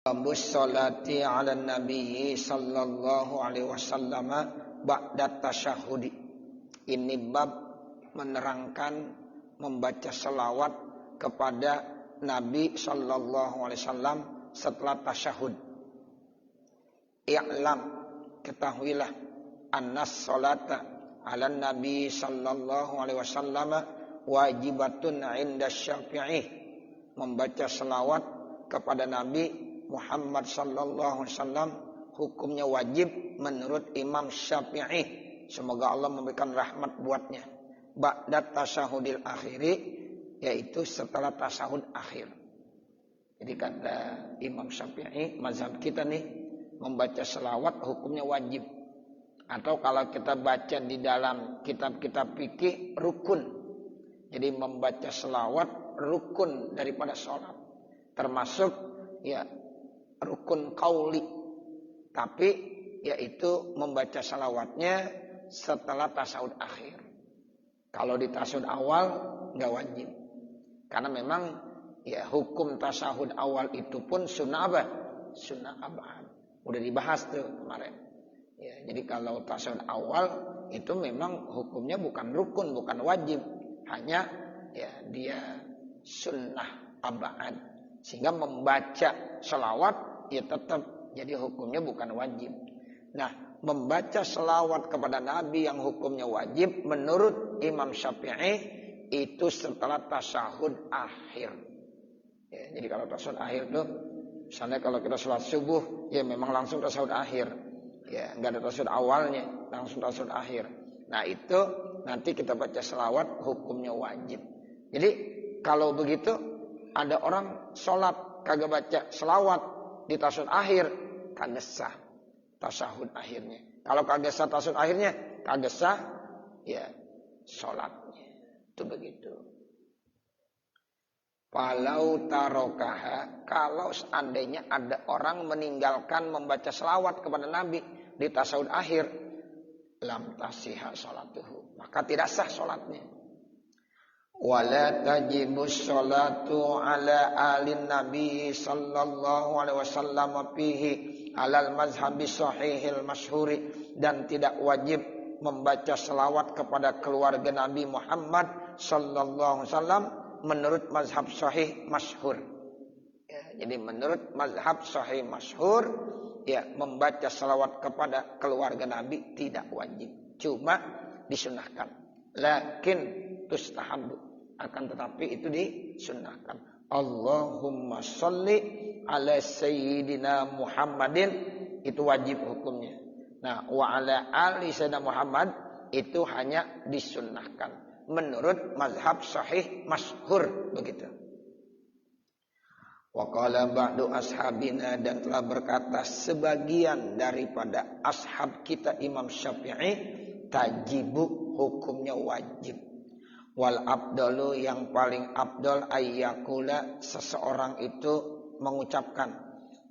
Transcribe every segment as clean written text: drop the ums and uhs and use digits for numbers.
Babus sholati ala nabi sallallahu alaihi wasallam ba'da tasyahudi. Ini bab menerangkan membaca selawat kepada Nabi sallallahu alaihi wasallam setelah tasyahud. I'lam, ketahuilah, annas sholata ala nabi sallallahu alaihi wasallam wajibatun 'inda Syafi'i. Membaca selawat kepada Nabi Muhammad sallallahu alaihi wasallam hukumnya wajib menurut Imam Syafi'i. Semoga Allah memberikan rahmat buatnya. Ba'da tasyahudil akhiri, yaitu setelah tasyahud akhir. Jadi kata Imam Syafi'i, mazhab kita nih, membaca selawat hukumnya wajib. Atau kalau kita baca di dalam kitab-kitab fikih, rukun. Jadi membaca selawat rukun daripada sholat. Termasuk ya rukun qauli, tapi yaitu membaca salawatnya setelah tasyahud akhir. Kalau di tasyahud awal nggak wajib, karena memang ya hukum tasyahud awal itu pun sunnah apa? Sunnah abad. Udah dibahas tuh kemarin. Ya, jadi kalau tasyahud awal itu memang hukumnya bukan rukun, bukan wajib, hanya ya dia sunnah abad. Sehingga membaca selawat ya tetap jadi hukumnya bukan wajib. Nah, membaca selawat kepada Nabi yang hukumnya wajib menurut Imam Syafi'i itu setelah tasyahud akhir. Ya, jadi kalau tasyahud akhir tuh, misalnya kalau kita sholat subuh, ya memang langsung tasyahud akhir. Ya, nggak ada tasyahud awalnya, langsung tasyahud akhir. Nah itu nanti kita baca selawat hukumnya wajib. Jadi kalau begitu ada orang sholat kagak baca selawat di tasyahud akhir, kagak sah tasyahud akhirnya. Kalau kagak sah tasyahud akhirnya, kagak sah ya sholatnya. Itu begitu. Walau tarokaha, kalau seandainya ada orang meninggalkan membaca selawat kepada Nabi di tasyahud akhir, lam tasihha sholatuhu, maka tidak sah sholatnya. Wala tajibus sholatu ala alin nabi sallallahu alaihi wasallam fihi alal mazhabi sahihil masyhuri, dan tidak wajib membaca selawat kepada keluarga Nabi Muhammad sallallahu alaihi wasallam menurut mazhab sahih masyhur. Ya, jadi menurut mazhab sahih masyhur, ya membaca selawat kepada keluarga Nabi tidak wajib, cuma disunahkan. Lakin tustahabbu, akan tetapi itu disunnahkan. Allahumma sholli ala sayyidina Muhammadin, itu wajib hukumnya. Nah, wa ala ali sayyidina Muhammad itu hanya disunnahkan menurut mazhab sahih masyhur begitu. Wa qala ba'du ashabina, dan telah berkata sebagian daripada ashab kita Imam Syafi'i, tajibu, hukumnya wajib. Wal abdalu, yang paling abdal, ayyakula, seseorang itu mengucapkan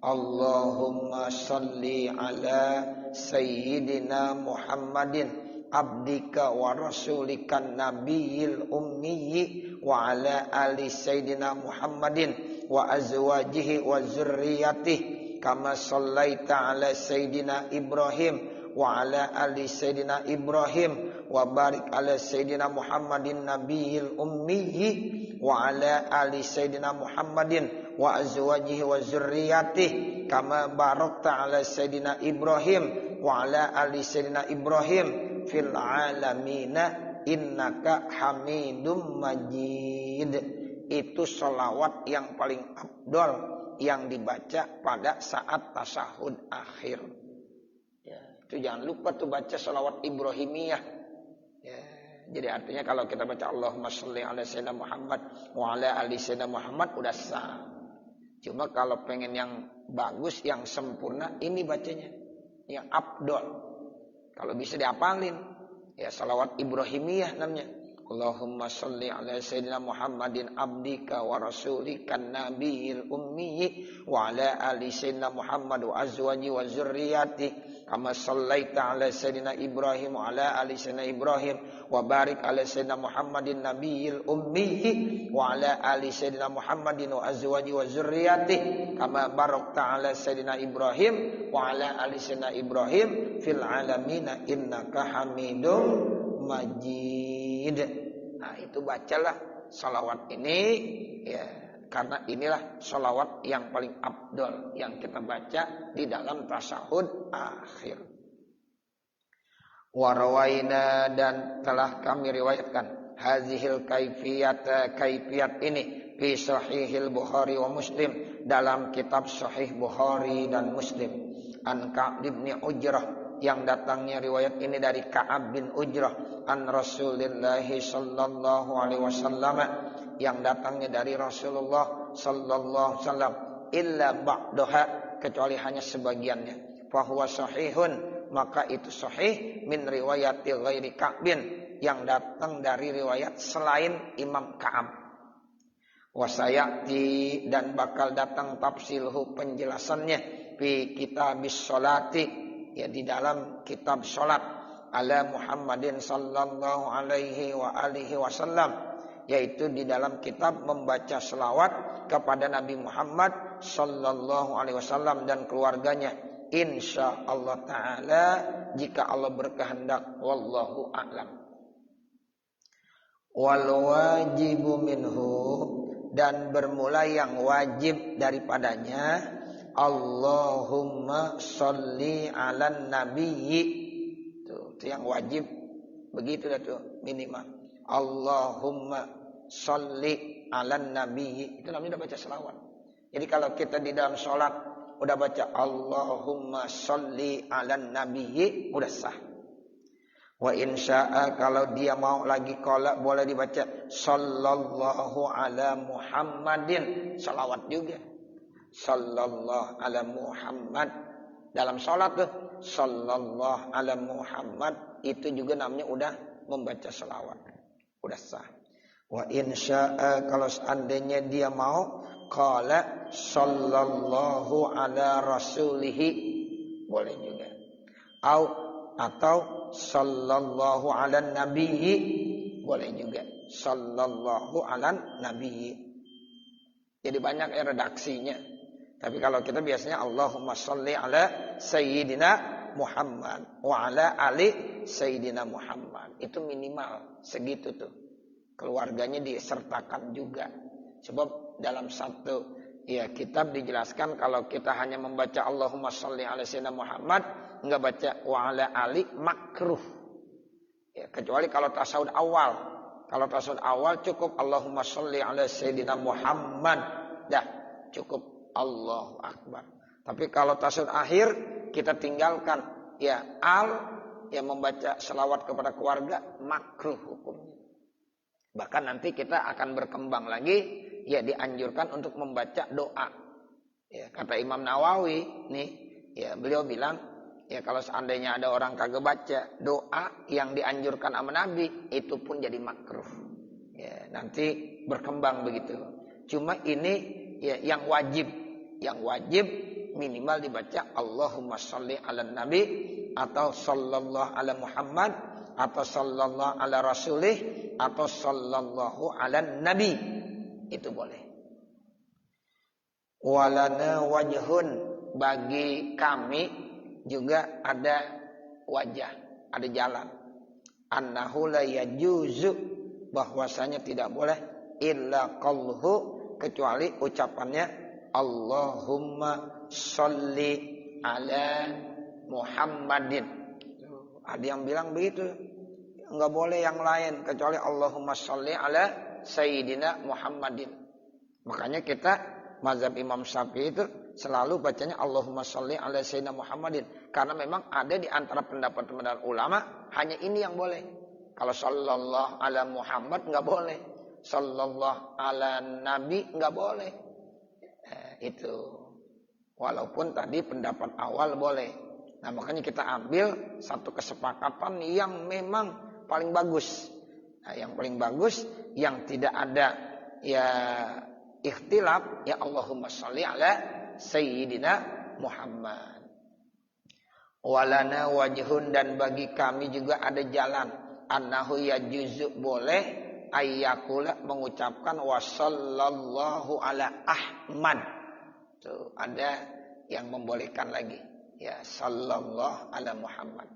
Allahumma sholli ala sayyidina Muhammadin abdika wa rasulika nabiyil ummiyi wa ala ali sayyidina Muhammadin wa azwajihi wa zurriyatihi kama shallaita ala sayyidina Ibrahim wa ala ali sayyidina Ibrahim wa barik ala sayyidina Muhammadin nabiyil ummiyi wa ala ali sayyidina Muhammadin wa azwajihi wa zurriyatihi kama barakta ala sayyidina Ibrahim wa ala ali sayyidina Ibrahim fil alamina innaka hamidum majid. Itu sholawat yang paling afdal yang dibaca pada saat tasyahud akhir. Ya, itu jangan lupa tuh baca sholawat Ibrahimiyah. Ya, jadi artinya kalau kita baca Allahumma sholli ala sayyidina Muhammad wa ala ali sayyidina Muhammad udah sah. Cuma kalau pengen yang bagus, yang sempurna, ini bacanya yang afdal. Kalau bisa diapalin, ya salawat Ibrahimiyah namanya. Allahumma sholli ala sayyidina Muhammadin abdika wa rasulika nabiyil ummiyi wa ala ali sayyidina Muhammad wa azwaji wa zurriyati kama shallaita ala sayyidina Ibrahim wa ala ali sayyidina Ibrahim wa barik ala sayyidina Muhammadin nabiyil ummi wa ala ali sayyidina Muhammadin wa azwaji wa zurriyyati kama barakta ala sayyidina Ibrahim wa ala ali sayyidina Ibrahim fil alamin innaka Hamidum Majid. Nah, itu bacalah salawat ini ya, karena inilah salawat yang paling afdol yang kita baca di dalam tasyahud akhir. Warawaina, dan telah kami riwayatkan hazihil kaifiyat ini fi sahihil Bukhari wa Muslim, dalam kitab sahih Bukhari dan Muslim. An Ka'ab bin Ujrah, yang datangnya riwayat ini dari Ka'ab bin Ujrah, an Rasulillah sallallahu alaihi wasallam, yang datangnya dari Rasulullah sallallahu alaihi wasallam, illa ba'daha, kecuali hanya sebagiannya. Fahuwa sahihun, maka itu sahih min riwayati ghairi Ka'bin, yang datang dari riwayat selain Imam Ka'ab. Wasayati, dan bakal datang tafsilhu, penjelasannya, fi kitabis sholati, ya di dalam kitab salat, ala Muhammadin sallallahu alaihi wa alihi wasallam, yaitu di dalam kitab membaca selawat kepada Nabi Muhammad sallallahu alaihi wasallam dan keluarganya, insya Allah taala, jika Allah berkehendak. Wallahu a'lam. Wal wajibu minhu, dan bermula yang wajib daripadanya, Allahumma sholli ala nabiyyi. Itu yang wajib, begitu dah tuh minimal. Allahumma sholli ala nabiyyi, itu namanya udah baca selawat. Jadi kalau kita di dalam sholat udah baca Allahumma sholli ala nabiyyi, udah sah. Wa insya'a, kalau dia mau lagi qala, boleh dibaca sallallahu ala Muhammadin, salawat juga. Sallallahu ala Muhammad, dalam sholat tuh sallallahu ala Muhammad, itu juga namanya udah membaca selawat, udah sah. Wa insya'a, kalau seandainya dia mau qala sallallahu ala rasulihi, boleh juga. Atau sallallahu ala nabiyyi, boleh juga. Sallallahu ala nabiyyi. Jadi banyak redaksinya. Tapi kalau kita biasanya Allahumma sholli ala sayyidina Muhammad wa ala ali sayyidina Muhammad. Itu minimal segitu tuh. Keluarganya disertakan juga. Sebab dalam satu kitab dijelaskan kalau kita hanya membaca Allahumma sholli ala sayyidina Muhammad, enggak baca wa ala ali, makruh. Ya, kecuali kalau tasawuf awal. Kalau tasawuf awal cukup Allahumma sholli ala sayyidina Muhammad, dah cukup Allahu akbar. Tapi kalau tasawuf akhir kita tinggalkan yang membaca selawat kepada keluarga, makruh hukumnya. Bahkan nanti kita akan berkembang lagi, dianjurkan untuk membaca doa. Ya, kata Imam Nawawi nih, beliau bilang, kalau seandainya ada orang kagak baca doa yang dianjurkan sama Nabi, itu pun jadi makruh. Ya, nanti berkembang begitu. Cuma ini yang wajib minimal dibaca Allahumma sholli ala nabi, atau sallallahu ala Muhammad, atau sallallahu ala rasulih, atau sallallahu ala nabi. Itu boleh. Walana wajhun, bagi kami juga ada wajah, ada jalan. Annahu la yajuzu, bahwasanya tidak boleh illa qalhu, kecuali ucapannya Allahumma sholli ala Muhammadin. Ada yang bilang begitu, enggak boleh yang lain kecuali Allahumma sholli ala Sayyidina Muhammadin. Makanya kita mazhab Imam Syafi'i itu selalu bacanya Allahumma sholli ala Sayyidina Muhammadin, karena memang ada di antara pendapat ulama hanya ini yang boleh. Kalau sallallahu ala Muhammad enggak boleh, sallallahu ala Nabi enggak boleh. Itu walaupun tadi pendapat awal boleh. Nah, makanya kita ambil satu kesepakatan yang memang paling bagus. Nah, yang paling bagus yang tidak ada ikhtilaf, Allahumma sholli ala Sayyidina Muhammad. Walana wajhun, dan bagi kami juga ada jalan. Annahu yajuzu, boleh ayyakula, mengucapkan wa sallallahu ala Ahmad. Tuh, ada yang membolehkan lagi. Ya, sallallahu ala Muhammad.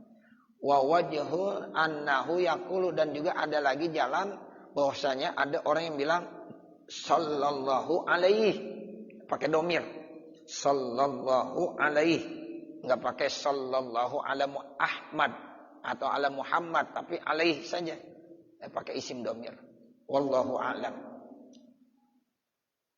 Wa wajhu annahu yaqulu, dan juga ada lagi jalan bahwasanya ada orang yang bilang sallallahu alaihi pakai domir. Sallallahu alaihi, enggak pakai sallallahu ala Ahmad atau ala Muhammad, tapi alaihi saja. Pakai isim domir. Wallahu a'lam.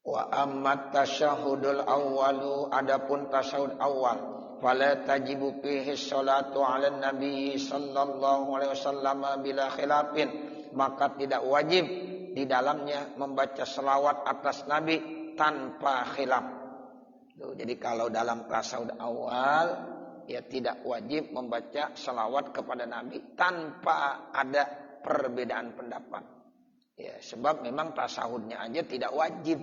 Wa ammat tasyahudul awwalu, adapun tasyahud awal, fala tajibu fihi sholatu ala nabi sallallahu alaihi wasallam bila khilafin, maka tidak wajib di dalamnya membaca selawat atas nabi tanpa khilaf. Jadi kalau dalam tasyahud awal ya tidak wajib membaca selawat kepada nabi tanpa ada perbedaan pendapat. Ya, sebab memang tasyahudnya aja tidak wajib.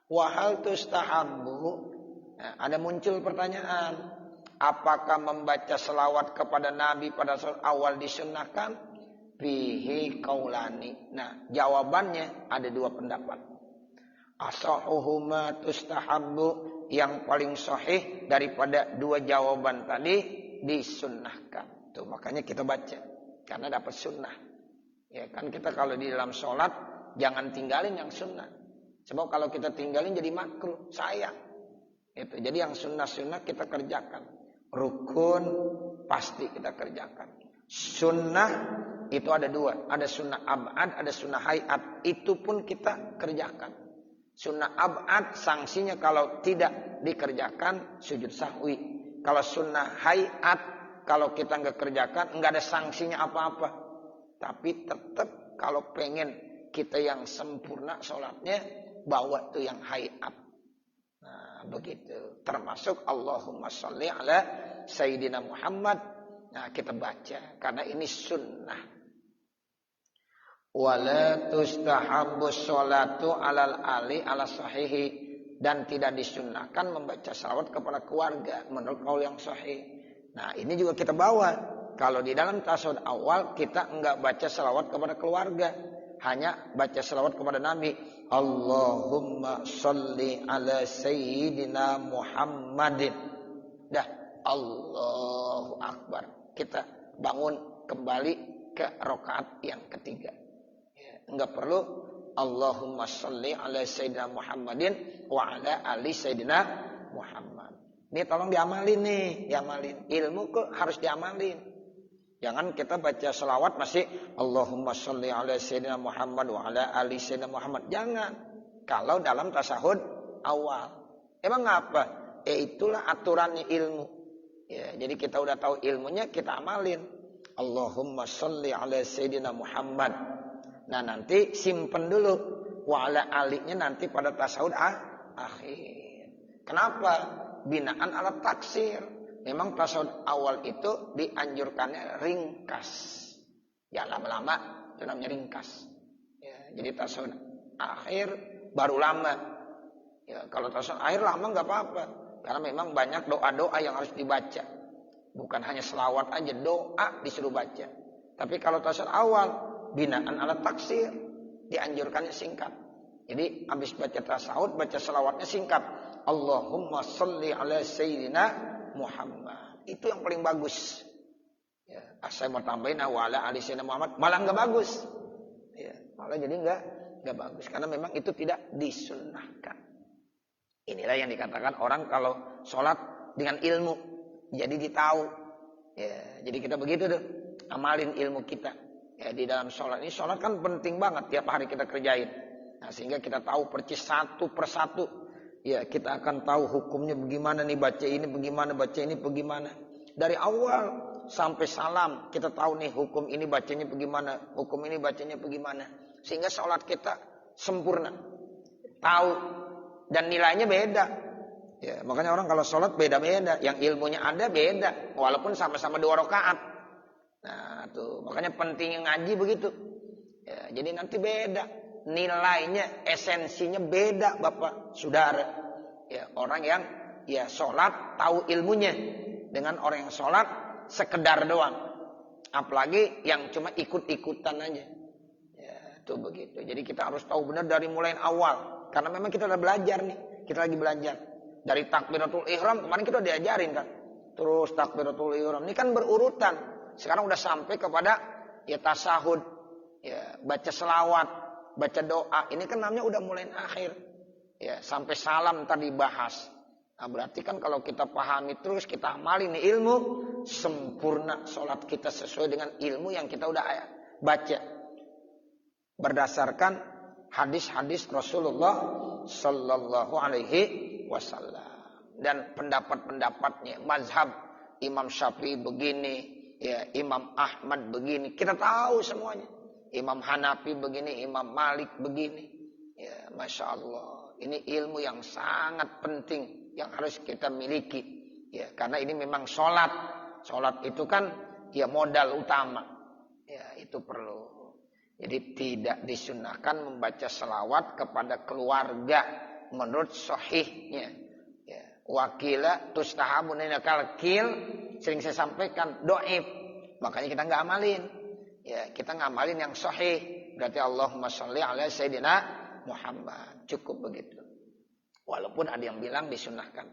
Wahal tustahabbu, nah, ada muncul pertanyaan, apakah membaca selawat kepada Nabi pada saat awal disunnahkan? Fihi qaulani. Nah, jawabannya ada dua pendapat. Asahuhuma tustahabbu, yang paling sahih daripada dua jawaban tadi disunnahkan. Tuh, makanya kita baca karena dapat sunnah. Ya kan, kita kalau di dalam sholat jangan tinggalin yang sunnah. Sebab kalau kita tinggalin jadi makruh, sayang. Itu. Jadi yang sunnah-sunnah kita kerjakan. Rukun pasti kita kerjakan. Sunnah itu ada dua. Ada sunnah ab'ad, ada sunnah hayat. Itu pun kita kerjakan. Sunnah ab'ad sanksinya kalau tidak dikerjakan sujud sahwi. Kalau sunnah hayat, kalau kita nggak kerjakan, nggak ada sanksinya apa-apa. Tapi tetap kalau pengen kita yang sempurna sholatnya, bawa tuh yang hayat. Nah, begitu. Termasuk Allahumma sholli ala Sayyidina Muhammad. Nah, kita baca karena ini sunnah. Wala tustahabbu sholatu alal ali ala sahihi, dan tidak disunnahkan membaca salawat kepada keluarga menurut qaul yang sahih. Nah, ini juga kita bawa. Kalau di dalam tasyahud awal kita enggak baca salawat kepada keluarga, hanya baca salawat kepada Nabi. Allahumma sholli ala Sayyidina Muhammadin. Dah, Allahu Akbar. Kita bangun kembali ke rakaat yang ketiga. Ya, enggak perlu Allahumma sholli ala Sayyidina Muhammadin wa ala ali Sayyidina Muhammad. Ini tolong diamalin nih, diamalin. Ilmu kok harus diamalin. Jangan kita baca selawat masih Allahumma sholli ala Sayyidina Muhammad wa ala ali Sayyidina Muhammad. Jangan. Kalau dalam tasyahud awal. Emang apa? Itulah aturannya ilmu. Ya, jadi kita udah tahu ilmunya, kita amalin. Allahumma sholli ala Sayyidina Muhammad. Nah, nanti simpen dulu. Wa ala alinya nanti pada tasyahud akhir. Kenapa? Binaan ala taksir. Memang tasyahud awal itu dianjurkannya ringkas. Ya, lama-lama itu namanya ringkas. Ya, jadi tasyahud akhir baru lama. Ya, kalau tasyahud akhir lama nggak apa-apa. Karena memang banyak doa-doa yang harus dibaca. Bukan hanya selawat aja, doa disuruh baca. Tapi kalau tasyahud awal, binaan ala taksir, dianjurkannya singkat. Jadi habis baca tasyahud, baca selawatnya singkat. Allahumma sholli ala Sayyidina Muhammad. Itu yang paling bagus. Ya, saya mau tambahin wa ala ali Sayyidina Muhammad, malah enggak bagus. Ya, malah jadi enggak bagus karena memang itu tidak disunnahkan. Inilah yang dikatakan orang kalau sholat dengan ilmu, jadi ditahu. Ya, jadi kita begitu tuh, amalin ilmu kita. Ya, di dalam sholat ini, sholat kan penting banget tiap hari kita kerjain. Nah, sehingga kita tahu percis satu persatu. Ya, kita akan tahu hukumnya bagaimana nih, baca ini bagaimana, baca ini bagaimana. Dari awal sampai salam kita tahu nih hukum ini bacanya bagaimana, hukum ini bacanya bagaimana. Sehingga sholat kita sempurna. Tahu dan nilainya beda. Ya, makanya orang kalau sholat beda-beda. Yang ilmunya ada beda. Walaupun sama-sama 2 rakaat. Nah, tuh makanya pentingnya ngaji begitu. Ya, jadi nanti beda. Nilainya, esensinya beda, Bapak, Saudara. Ya, orang yang ya sholat tahu ilmunya. dengan orang yang sholat sekedar doang. Apalagi yang cuma ikut-ikutan aja. Ya, itu begitu. Jadi kita harus tahu benar dari mulai awal. Karena memang kita udah belajar nih. Kita lagi belajar. Dari takbiratul ihram kemarin kita diajarin kan. Terus takbiratul ihram. Ini kan berurutan. Sekarang udah sampai kepada ya tasahud. Ya, baca selawat. Baca doa. Ini kan namanya udah mulai akhir. Ya, sampai salam tadi bahas. Nah, berarti kan kalau kita pahami terus, kita amali nih ilmu, sempurna sholat kita sesuai dengan ilmu yang kita udah baca. Berdasarkan hadis-hadis Rasulullah Sallallahu Alaihi Wasallam. Dan pendapat-pendapatnya, mazhab Imam Syafi'i begini, ya Imam Ahmad begini, kita tahu semuanya. Imam Hanafi begini, Imam Malik begini. Ya, Masya Allah. Ini ilmu yang sangat penting yang harus kita miliki, ya karena ini memang sholat itu kan ya modal utama, ya itu perlu. Jadi tidak disunahkan membaca selawat kepada keluarga menurut sahihnya. Ya, wakila tustahabun kalkil sering saya sampaikan doib, makanya kita nggak amalin. Ya kita ngamalin yang sahih. Berarti Allahumma sholli ala Sayyidina Muhammad, cukup begitu. Walaupun ada yang bilang disunahkan.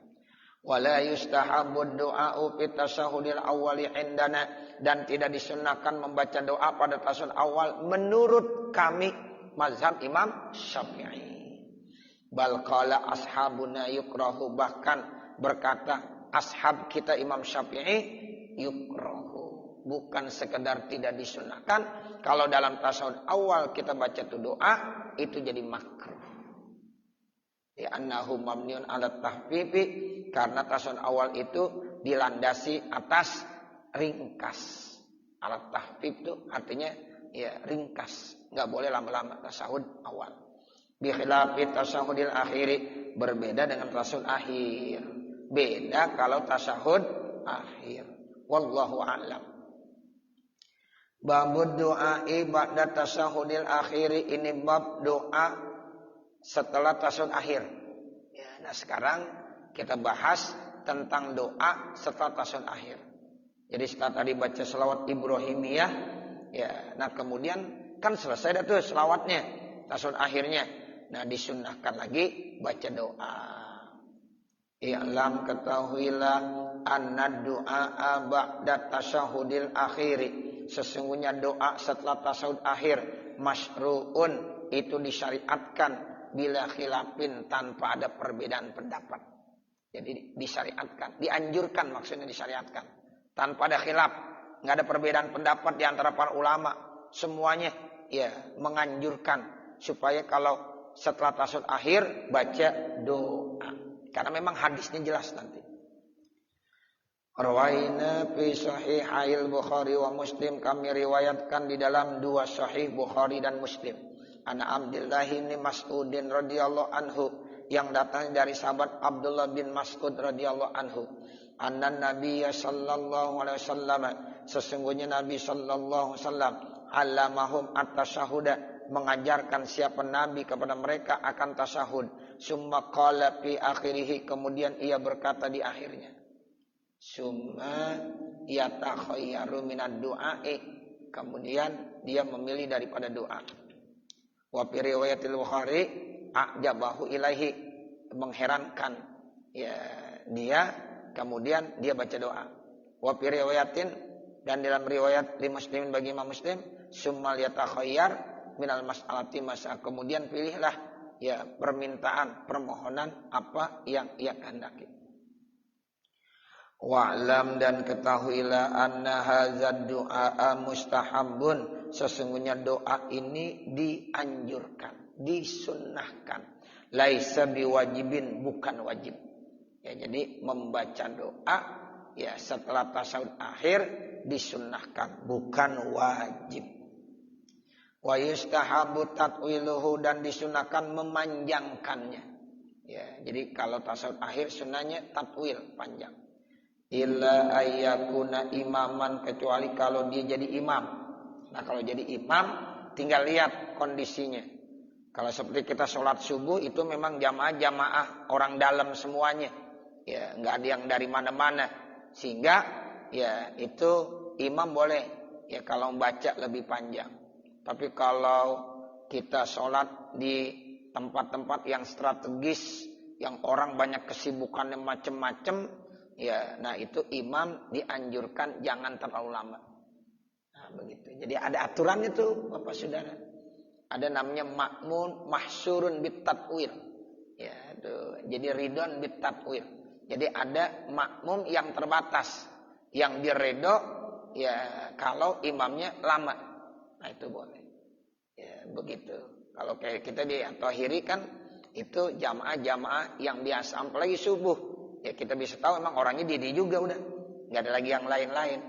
Wala yustahabud du'a'u fi tasyahhudil awwali indana, dan tidak disunahkan membaca doa pada tasyahud awal menurut kami mazhab Imam Syafi'i. Bal qala ashabuna yukrahu, bahkan berkata ashab kita Imam Syafi'i yukrahu, bukan sekedar tidak disunahkan, kalau dalam tasyahud awal kita baca tu doa itu jadi makruh. Ya annahu mamniun ala tahfifi, karena tasyahud awal itu dilandasi atas ringkas. Alat tahfif itu artinya ya ringkas, nggak boleh lama-lama tasyahud awal. Bi khilafi tasyahudil akhiri, berbeda dengan tasyahud akhir. Beda kalau tasyahud akhir. Wallahu a'lam. Babud du'a'i ba'da tasyahudil akhiri, ini bab doa setelah tasyahud akhir. Ya, nah sekarang kita bahas tentang doa setelah tasyahud akhir. Jadi setelah tadi baca selawat Ibrahimiyah, ya, nah kemudian kan selesai dah tuh selawatnya, tasyahud akhirnya. Nah disunnahkan lagi baca doa. I'lam, ketahuilah anna du'a ba'da tasyahudil akhiri, sesungguhnya doa setelah tasyahud akhir masyru'un, itu disyariatkan bila khilafin, tanpa ada perbedaan pendapat. Jadi disyariatkan, dianjurkan, maksudnya disyariatkan tanpa ada khilaf, nggak ada perbedaan pendapat di antara para ulama, semuanya ya menganjurkan supaya kalau setelah tasyahud akhir baca doa, karena memang hadisnya jelas nanti. Rawaina fi sahihail Bukhari wa Muslim, kami riwayatkan di dalam dua sahih Bukhari dan Muslim. Ana Abdullah bin Mas'udin radhiyallahu anhu, yang datang dari sahabat Abdullah bin Mas'ud radhiyallahu anhu, anna Nabiy sallallahu alaihi wasallam, sesungguhnya Nabi sallallahu alaihi wasallam alamahum at-tasyahuda, mengajarkan siapa Nabi kepada mereka akan tasyahud. Summa qala fi akhirih, kemudian ia berkata di akhirnya, summa yatakhayyaru minad du'a'i, kemudian dia memilih daripada doa. Wa fi riwayatil Bukhari ajabahu ilaihi, mengherankan ya dia, kemudian dia baca doa. Wa fi riwayatin, dan dalam riwayat di Muslimin bagi Imam Muslim, summal yatakhayyar minal mas'alati masa, kemudian pilihlah ya permintaan, permohonan apa yang ia kehendaki. Wa'lam, dan ketahuilah anna hadzal du'a mustahabun, sesungguhnya doa ini dianjurkan, disunnahkan. Laisa biwajibin, bukan wajib. Ya, jadi membaca doa ya setelah tasyahud akhir disunnahkan, bukan wajib. Wa yustahabu tatwiluhu, dan disunnahkan memanjangkannya. Ya, jadi kalau tasyahud akhir sunnahnya tatwil, panjang. Illa ayyakuna imaman, kecuali kalau dia jadi imam. Nah kalau jadi imam tinggal lihat kondisinya. Kalau seperti kita sholat subuh itu memang jamaah orang dalam semuanya. Ya nggak ada yang dari mana-mana. Sehingga ya itu imam boleh ya kalau membaca lebih panjang. Tapi kalau kita sholat di tempat-tempat yang strategis, yang orang banyak kesibukannya macam-macam, ya, nah itu imam dianjurkan jangan terlalu lama. Nah, begitu. Jadi ada aturannya tuh, Bapak Saudara. Ada namanya makmun mahsurun bitatwil. Ya, tuh. Jadi ridon bitatwil. Jadi ada makmum yang terbatas, yang diredo ya kalau imamnya lama. Nah, itu boleh. Ya, begitu. Kalau kayak kita di At-Tahiri kan itu jamaah-jamaah yang biasa, apalagi subuh. Ya kita bisa tahu emang orangnya dia juga udah. Enggak ada lagi yang lain-lain.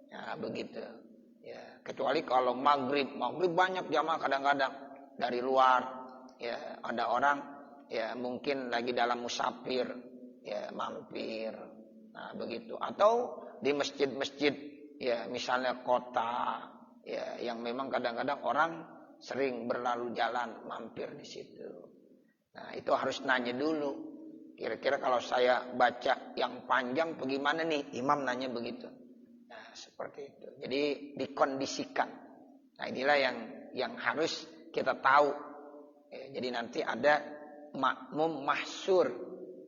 Nah, begitu. Ya, kecuali kalau maghrib banyak jamaah kadang-kadang dari luar. Ya, ada orang ya mungkin lagi dalam musafir, ya mampir. Nah, begitu. Atau di masjid-masjid ya misalnya kota ya yang memang kadang-kadang orang sering berlalu jalan mampir di situ. Nah, itu harus nanya dulu. Kira-kira kalau saya baca yang panjang bagaimana nih? Imam nanya begitu. Nah, seperti itu. Jadi dikondisikan. Nah, inilah yang harus kita tahu. Ya, jadi nanti ada makmum mahsur.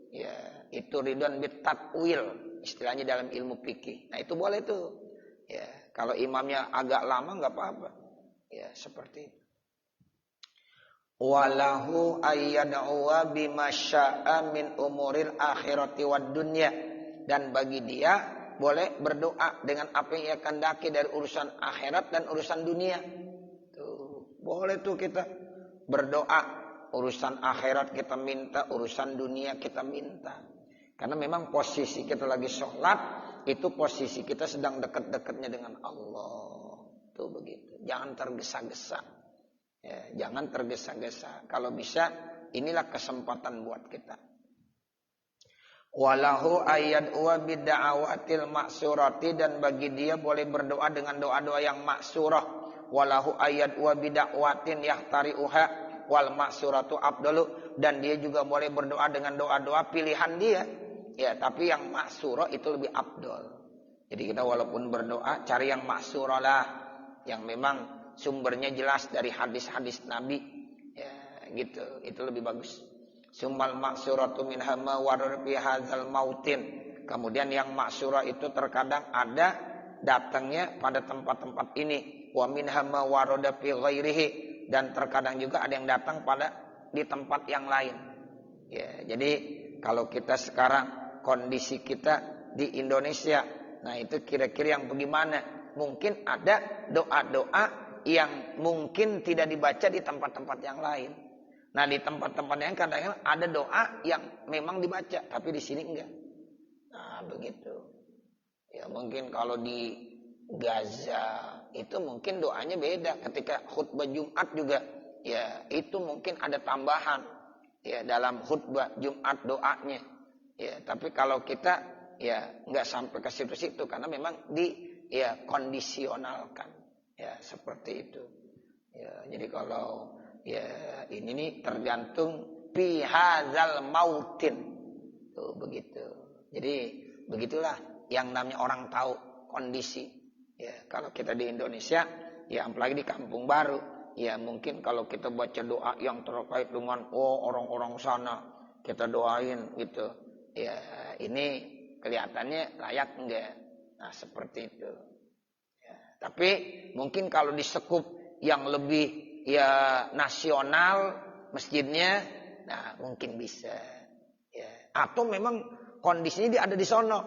Ya, itu ridwan bitatwil, istilahnya dalam ilmu fikih. Nah, itu boleh tuh. Ya, kalau imamnya agak lama enggak apa-apa. Ya, seperti itu. Walahu ayyad'uwa bima syaa min umuril akhirati wad dunya, dan bagi dia boleh berdoa dengan apa yang ia kehendaki dari urusan akhirat dan urusan dunia. Tuh, boleh tuh kita berdoa urusan akhirat kita minta, urusan dunia kita minta. Karena memang posisi kita lagi sholat itu posisi kita sedang dekat-dekatnya dengan Allah. Tuh begitu. Jangan tergesa-gesa. Ya, jangan tergesa-gesa. Kalau bisa, inilah kesempatan buat kita. Walahu ayyad'uwa bidda'awatil maksurati, dan bagi dia boleh berdoa dengan doa-doa yang maksurah. Walahu ayyad'uwa bidda'watin yahtari'uha wal maksuratu abdalu, dan dia juga boleh berdoa dengan doa-doa pilihan dia. Ya, tapi yang maksurah itu lebih abdul. Jadi kita walaupun berdoa cari yang maksurah lah, yang memang sumbernya jelas dari hadis-hadis Nabi, ya gitu, itu lebih bagus. Sumal maksuratu min hama warar fi hadzal mautin. Kemudian yang maksurah itu terkadang ada datangnya pada tempat-tempat ini, wa min hama warada fi ghairihi, dan terkadang juga ada yang datang pada di tempat yang lain. Ya, jadi kalau kita sekarang kondisi kita di Indonesia, nah itu kira-kira yang bagaimana? Mungkin ada doa-doa yang mungkin tidak dibaca di tempat-tempat yang lain. Nah, di tempat-tempat yang kadang-kadang ada doa yang memang dibaca, tapi di sini enggak. Nah, begitu. Ya, mungkin kalau di Gaza itu mungkin doanya beda. Ketika khutbah Jumat juga, ya itu mungkin ada tambahan ya dalam khutbah Jumat doanya. Ya, tapi kalau kita ya enggak sampai ke situ-situ karena memang ya kondisionalkan. Ya, seperti itu. Ya, jadi kalau ya ini nih tergantung pihadzal mautin. Tuh begitu. Jadi begitulah yang namanya orang tahu kondisi. Ya, kalau kita di Indonesia, ya apalagi di kampung baru, ya mungkin kalau kita baca doa yang terkait dengan orang-orang sana, kita doain gitu. Ya, ini kelihatannya layak enggak? Nah, seperti itu. Tapi mungkin kalau di sekup yang lebih ya nasional masjidnya, nah mungkin bisa. Ya. Atau memang kondisinya ada di sono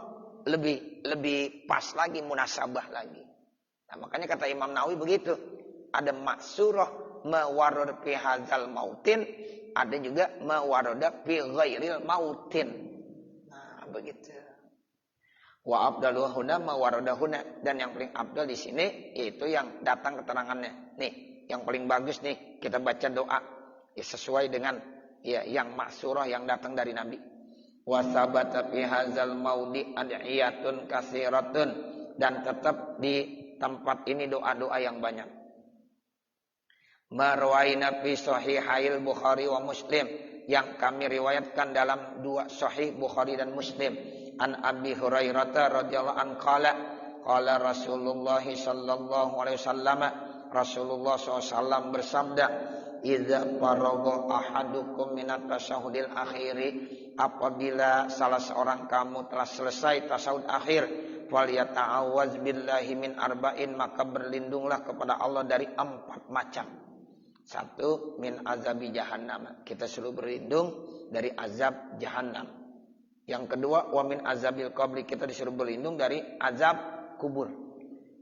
lebih pas lagi, munasabah lagi. Nah, makanya kata Imam Nawawi begitu. Ada maksurah mawarad fi hadzal mautin, ada juga mawarada fi ghairil mautin. Nah, begitu. Wa abdalu huna ma warada huna, dan yang paling abdal di sini yaitu yang datang keterangannya. Nih, yang paling bagus nih kita baca doa ya sesuai dengan ya yang maksurah yang datang dari Nabi. Wa sabata fi hadzal maudi ad'iyatun katsiratun, dan tetap di tempat ini doa-doa yang banyak. Marwaina fi sahihail Bukhari wa Muslim, yang kami riwayatkan dalam dua sahih Bukhari dan Muslim. An Abi Hurairah radhiyallahu anhu qala Rasulullah sallallahu alaihi wasallam, Rasulullah SAW bersabda, idza faragha ahadukum minat tasyahudil akhiri, apabila salah seorang kamu telah selesai tasyahud akhir, falyata'awwaz billahi min arba'in, maka berlindunglah kepada Allah dari 4 macam. 1, min azabi jahannam, kita selalu berlindung dari azab jahannam. Yang kedua, wa min azabil qabri, kita disuruh berlindung dari azab kubur.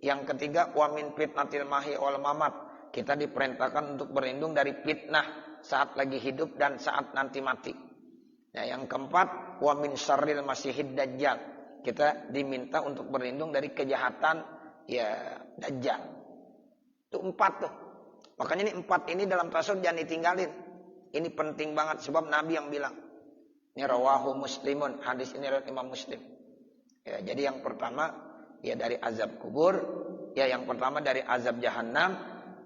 Yang ketiga, wa min fitnatil mahyi wal mamat, kita diperintahkan untuk berlindung dari fitnah saat lagi hidup dan saat nanti mati. Nah, yang keempat, wa min syarril masihid dajjal, kita diminta untuk berlindung dari kejahatan ya dajjal. Itu 4 tuh. Makanya ini 4 ini dalam tasawuf jangan ditinggalin. Ini penting banget sebab Nabi yang bilang. Ini rawahu Muslimun, hadis ini riwayat Imam Muslim. Ya, jadi yang pertama ya dari azab kubur, ya yang pertama dari azab jahannam,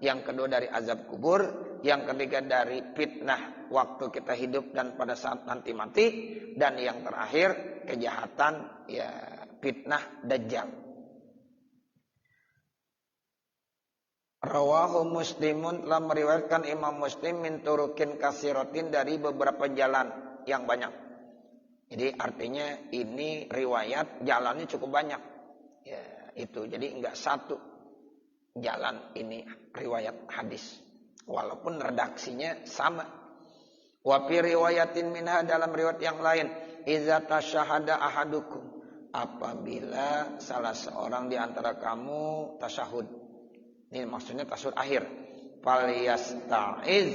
yang kedua dari azab kubur, yang ketiga dari fitnah waktu kita hidup dan pada saat nanti mati, dan yang terakhir kejahatan ya fitnah dajjal. Rawahu Muslimun, telah meriwayatkan Imam Muslim min turukin kasiratin, dari beberapa jalan yang banyak. Jadi artinya ini riwayat jalannya cukup banyak. Ya, itu. Jadi enggak satu jalan ini riwayat hadis. Walaupun redaksinya sama. Wa fi riwayatin minha, dalam riwayat yang lain, iza tasyahada ahadukum, apabila salah seorang di antara kamu tasyahud. Ini maksudnya tasyahud akhir. Falyasta'iz,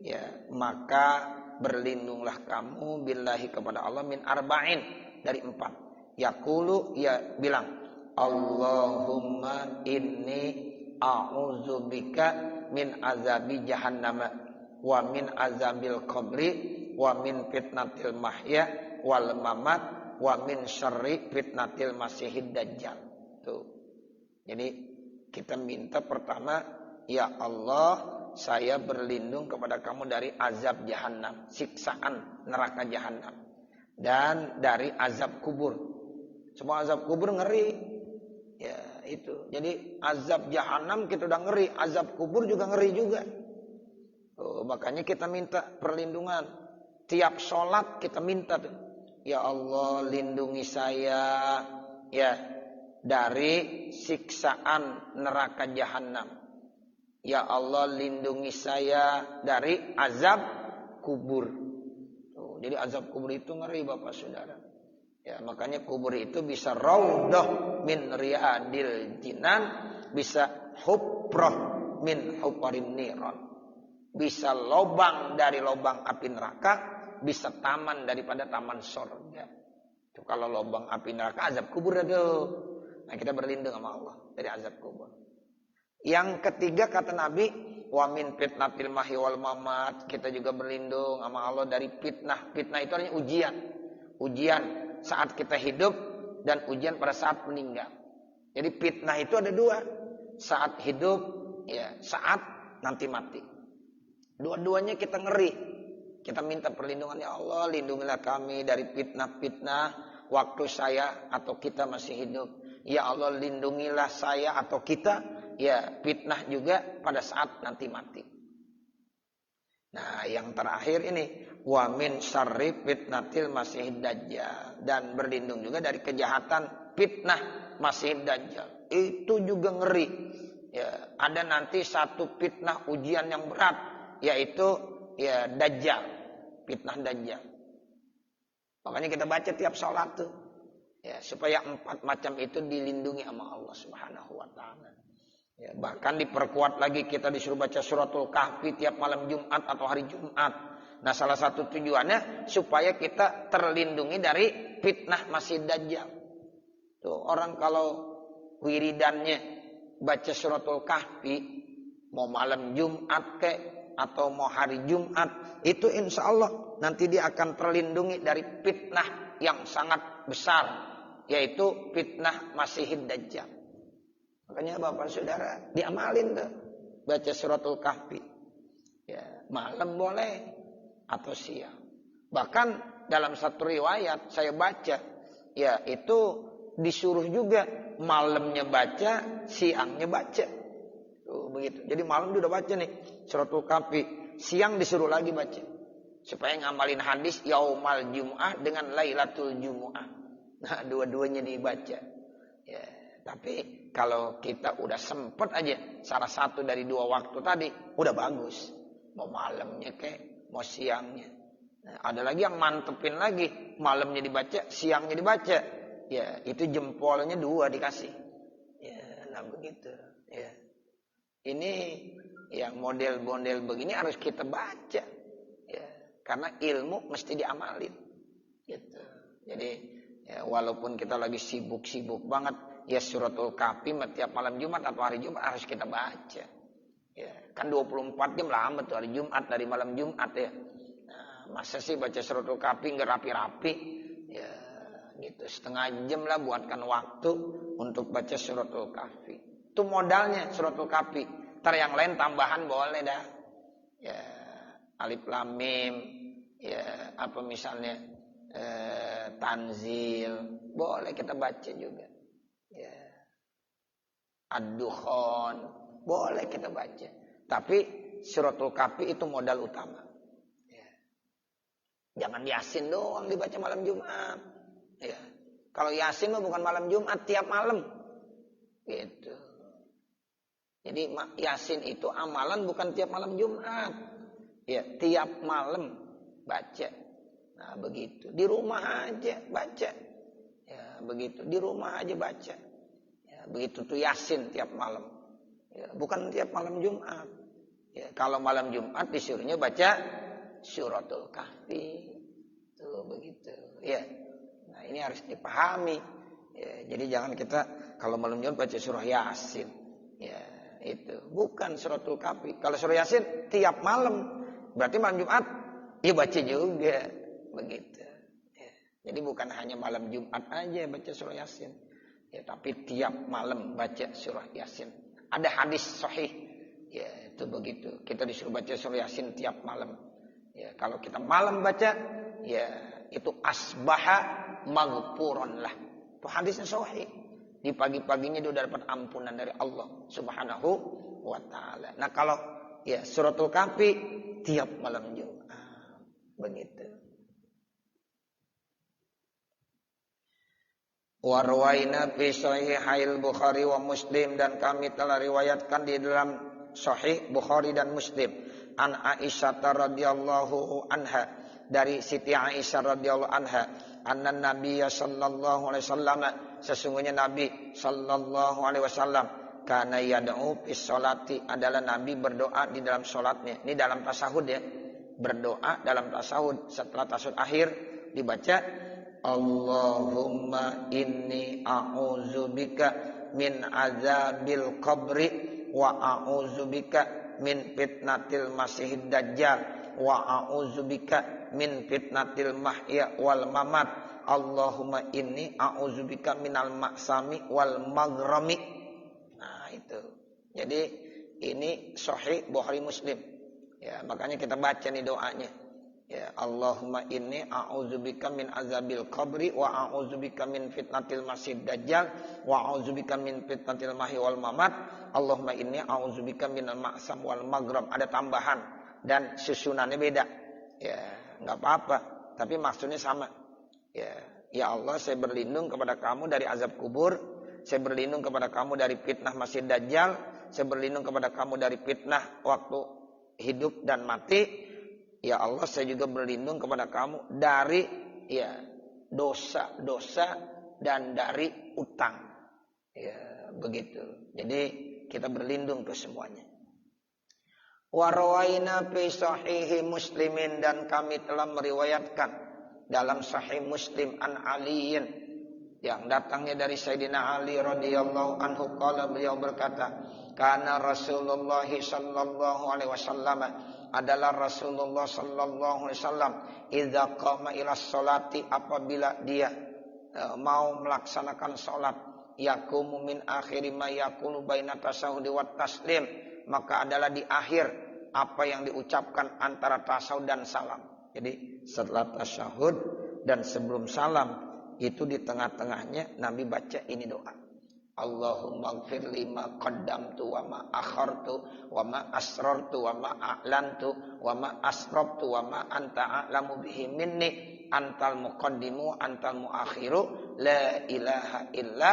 ya, maka berlindunglah kamu billahi kepada Allah min arba'in, dari 4. Yaqulu, ya bilang, Allahumma inni a'udzubika min azabi jahannam wa min azabil qabri wa min fitnatil mahya wal mamat wa min syarri fitnatil masihid dajjal. Tuh. Jadi kita minta pertama, ya Allah, saya berlindung kepada kamu dari azab jahannam, siksaan neraka jahannam, dan dari azab kubur. Semua azab kubur ngeri. Ya, itu. Jadi azab jahannam kita udah ngeri, azab kubur juga ngeri juga. Oh, makanya kita minta perlindungan. Tiap sholat kita minta tuh. Ya Allah, lindungi saya ya dari siksaan neraka jahannam. Ya Allah, lindungi saya dari azab kubur. Oh, jadi azab kubur itu ngeri Bapak Saudara. Ya, makanya kubur itu bisa raudhah min riyadil jinan, bisa hufrah min hufarin niran. Bisa lobang dari lobang api neraka, bisa taman daripada taman surga. Itu kalau lobang api neraka azab kubur itu. Nah, kita berlindung sama Allah dari azab kubur. Yang ketiga kata Nabi, wa min fitnatil mahyi wal mamat, kita juga berlindung sama Allah dari fitnah. Fitnah itu artinya ujian. Ujian saat kita hidup dan ujian pada saat meninggal. Jadi fitnah itu ada 2. Saat hidup, ya, saat nanti mati. Dua-duanya kita ngeri. Kita minta perlindungan, ya Allah, lindungilah kami dari fitnah-fitnah waktu saya atau kita masih hidup. Ya Allah, lindungilah saya atau kita, ya, fitnah juga pada saat nanti mati. Nah, yang terakhir ini, wa min syarri fitnatil masihid dajjal, dan berlindung juga dari kejahatan fitnah masihid dajjal. Itu juga ngeri. Ya, ada nanti satu fitnah ujian yang berat, yaitu ya dajjal, fitnah dajjal. Makanya kita baca tiap sholat tuh. Ya, supaya 4 macam itu dilindungi sama Allah Subhanahu wa taala. Ya, bahkan diperkuat lagi kita disuruh baca suratul kahfi tiap malam Jumat atau hari Jumat. Nah, salah satu tujuannya supaya kita terlindungi dari fitnah masih dajjal. Tuh, orang kalau wiridannya baca suratul kahfi, mau malam Jumat ke atau mau hari Jumat, itu insya Allah nanti dia akan terlindungi dari fitnah yang sangat besar, yaitu fitnah masihid dajjal. Makanya Bapak Saudara diamalin tuh baca suratul kahfi. Ya, malam boleh, atau siang. Bahkan dalam satu riwayat saya baca, ya itu disuruh juga malamnya baca, siangnya baca. Tuh, begitu. Jadi malam dia udah baca nih suratul Kahfi, siang disuruh lagi baca. Supaya ngamalin hadis yaumal jum'ah dengan lailatul jumu'ah. Nah, dua-duanya dibaca. Ya, tapi kalau kita udah sempet aja salah satu dari dua waktu tadi, udah bagus. Mau malamnya kek, mau siangnya. Nah, ada lagi yang mantepin lagi, malamnya dibaca, siangnya dibaca. Ya, itu jempolnya dua dikasih. Ya, nah begitu. Ya. Ini yang model-model begini harus kita baca. Ya, karena ilmu mesti diamalin. Gitu. Jadi ya, walaupun kita lagi sibuk-sibuk banget, ya suratul Kahfi tiap malam Jumat atau hari Jumat harus kita baca. Ya, kan 24 jam lama tuh hari Jumat dari malam Jumat ya. Nah, masa sih baca suratul Kahfi nggak rapi-rapi? Ya, gitu setengah jam lah buatkan waktu untuk baca suratul Kahfi. Itu modalnya suratul Kahfi. Ntar yang lain tambahan boleh dah. Ya, alif lam mim, ya apa misalnya tanzil, boleh kita baca juga. Ya. Ad-Dukhan, boleh kita baca. Tapi suratul Kahfi itu modal utama. Ya. Jangan Yasin doang dibaca malam Jumat. Ya. Kalau Yasin mah bukan malam Jumat, tiap malam. Gitu. Jadi Yasin itu amalan bukan tiap malam Jumat. Ya, tiap malam baca. Nah, begitu. Di rumah aja baca. Ya, begitu. Di rumah aja baca. Ya, begitu tuh Yasin tiap malam. Ya, bukan tiap malam Jumat. Ya, kalau malam Jumat disuruhnya baca suratul Kahfi. Tuh begitu. Ya. Nah, ini harus dipahami. Ya, jadi jangan kita kalau malam Jumat baca surah Yasin. Ya, itu bukan suratul Kahfi. Kalau surah Yasin tiap malam, berarti malam Jumat ya baca juga. Begitu. Ya. Jadi bukan hanya malam Jumat aja baca surah Yasin. Ya, tapi tiap malam baca surah Yasin. Ada hadis sahih. Ya, itu begitu. Kita disuruh baca surah Yasin tiap malam. Ya, kalau kita malam baca, ya itu asbaha maghfuron lah. Itu hadisnya sahih. Di pagi-paginya dia udah dapat ampunan dari Allah Subhanahu wa taala. Nah, kalau ya suratul Kahfi tiap malam Jumat. Begitu. Warwaina fi sahihail Bukhari wa Muslim, dan kami telah riwayatkan di dalam sahih Bukhari dan Muslim an Aisyah radhiyallahu anha, dari Siti Aisyah radhiyallahu anha, anna Nabiy sallallahu alaihi wasallam, sesungguhnya Nabi sallallahu alaihi wasallam kana yad'u fi sholati, adalah Nabi berdoa di dalam salatnya. Ini dalam tasahud ya. Berdoa dalam tasahud, setelah tasahud akhir dibaca Allahumma inni a'udzubika min azabil qabri wa a'udzubika min fitnatil masihid dajjal wa a'udzubika min fitnatil mahya wal mamat. Allahumma inni a'udzubika minal maksami wal maghrami. Nah, itu. Jadi ini sahih Bukhari Muslim. Ya, makanya kita baca nih doanya. Ya, Allahumma inni a'udzubika min azabil qabri wa a'udzubika min fitnatil masihid dajjal wa a'udzubika min fitnatil mahya wal mamat. Allahumma inni a'udzubika minal ma'sam wal maghram. Ada tambahan dan susunannya beda. Ya, enggak apa-apa, tapi maksudnya sama. Ya, ya Allah, saya berlindung kepada kamu dari azab kubur, saya berlindung kepada kamu dari fitnah masihid dajjal, saya berlindung kepada kamu dari fitnah waktu hidup dan mati. Ya Allah, saya juga berlindung kepada kamu dari ya dosa-dosa dan dari utang. Ya, begitu. Jadi kita berlindung ke semuanya. Wa rawaina fi sahihi Muslimin, dan kami telah meriwayatkan dalam sahih Muslim an Aliin, yang datangnya dari Sayyidina Ali radhiyallahu anhu, qala, beliau berkata, kana Rasulullah sallallahu alaihi wasallam, adalah Rasulullah sallallahu alaihi wasallam, idza qama ila sholati, apabila dia mau melaksanakan salat, yaqumu min akhiri ma yaqulu baina tasahudi wat taslim, maka adalah di akhir apa yang diucapkan antara tasawuf dan salam. Jadi setelah tasyahud dan sebelum salam itu di tengah-tengahnya Nabi baca ini doa. Allahumma ighfir lima qaddamtu wa ma akhartu wa ma asrartu wa ma a'lantu wa ma asrabtu wa ma anta a'lamu bihi minni antal muqaddimu antal muakhiru la ilaha illa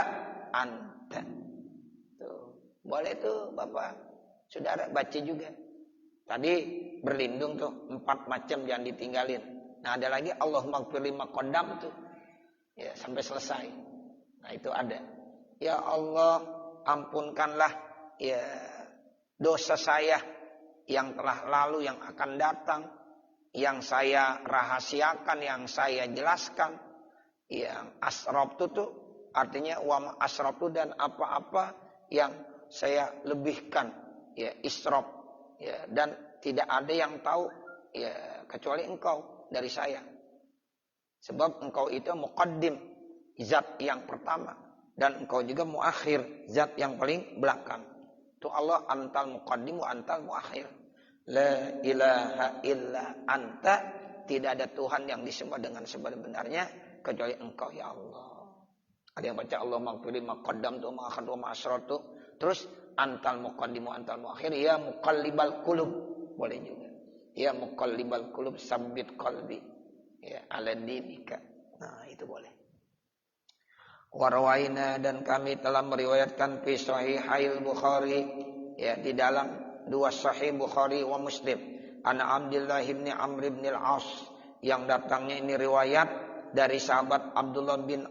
anta. Tuh. Boleh tuh Bapak Saudara baca juga. Tadi berlindung tuh 4 macam jangan ditinggalin. Nah ada lagi Allahumma ighfir lima qaddamtu. Ya sampai selesai. Nah itu ada. Ya Allah, ampunkanlah ya dosa saya yang telah lalu, yang akan datang, yang saya rahasiakan, yang saya jelaskan, yang asrabtu tuh artinya wa asrabtu dan apa-apa yang saya lebihkan, ya israf, ya dan tidak ada yang tahu ya kecuali engkau dari saya. Sebab engkau itu muqaddim, zat yang pertama. Dan engkau juga muakhir, zat yang paling belakang. Itu Allah antal muqaddim wa antal muakhir. La ilaha illa anta. Tidak ada Tuhan yang disembah dengan sebenar-benarnya kecuali engkau ya Allah. Ada yang baca Allah maghfir lima qaddamtu wa ma akhartu wa ma asrartu. Terus antal muqaddim wa antal muakhir. Ya muqallibal qulub. Boleh juga. Ya muqallibal qulub sabbit qalbi. Ya ala dinika. Nah itu boleh. Warwaina dan kami telah meriwayatkan fi sahihail Bukhari ya di dalam 2 sahih Bukhari wa Muslim ana Abdullah bin Amr bin al-As yang datangnya ini riwayat dari sahabat Abdullah bin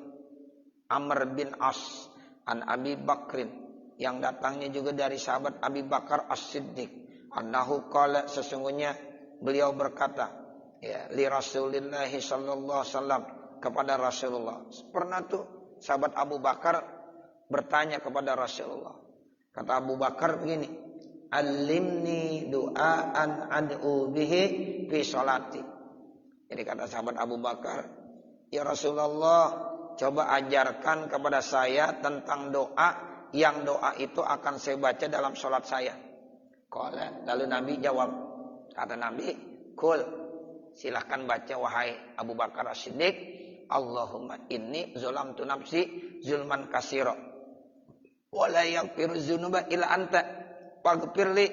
Amr bin As an Abi Bakrin yang datangnya juga dari sahabat Abi Bakar As-Siddiq annahu qala sesungguhnya beliau berkata ya li Rasulillah sallallahu alaihi wasallam kepada Rasulullah pernah tuh sahabat Abu Bakar bertanya kepada Rasulullah. Kata Abu Bakar begini, "Alimni du'aan ad'u bihi fi sholati." Jadi kata sahabat Abu Bakar, "Ya Rasulullah, coba ajarkan kepada saya tentang doa yang doa itu akan saya baca dalam sholat saya." Lalu Nabi jawab, kata Nabi, "Kul, silahkan baca wahai Abu Bakar As-Siddiq. Allahumma inni zolamtu nafsi zulman kasiro wa la yaghfiru dzunuba illa anta faghfirli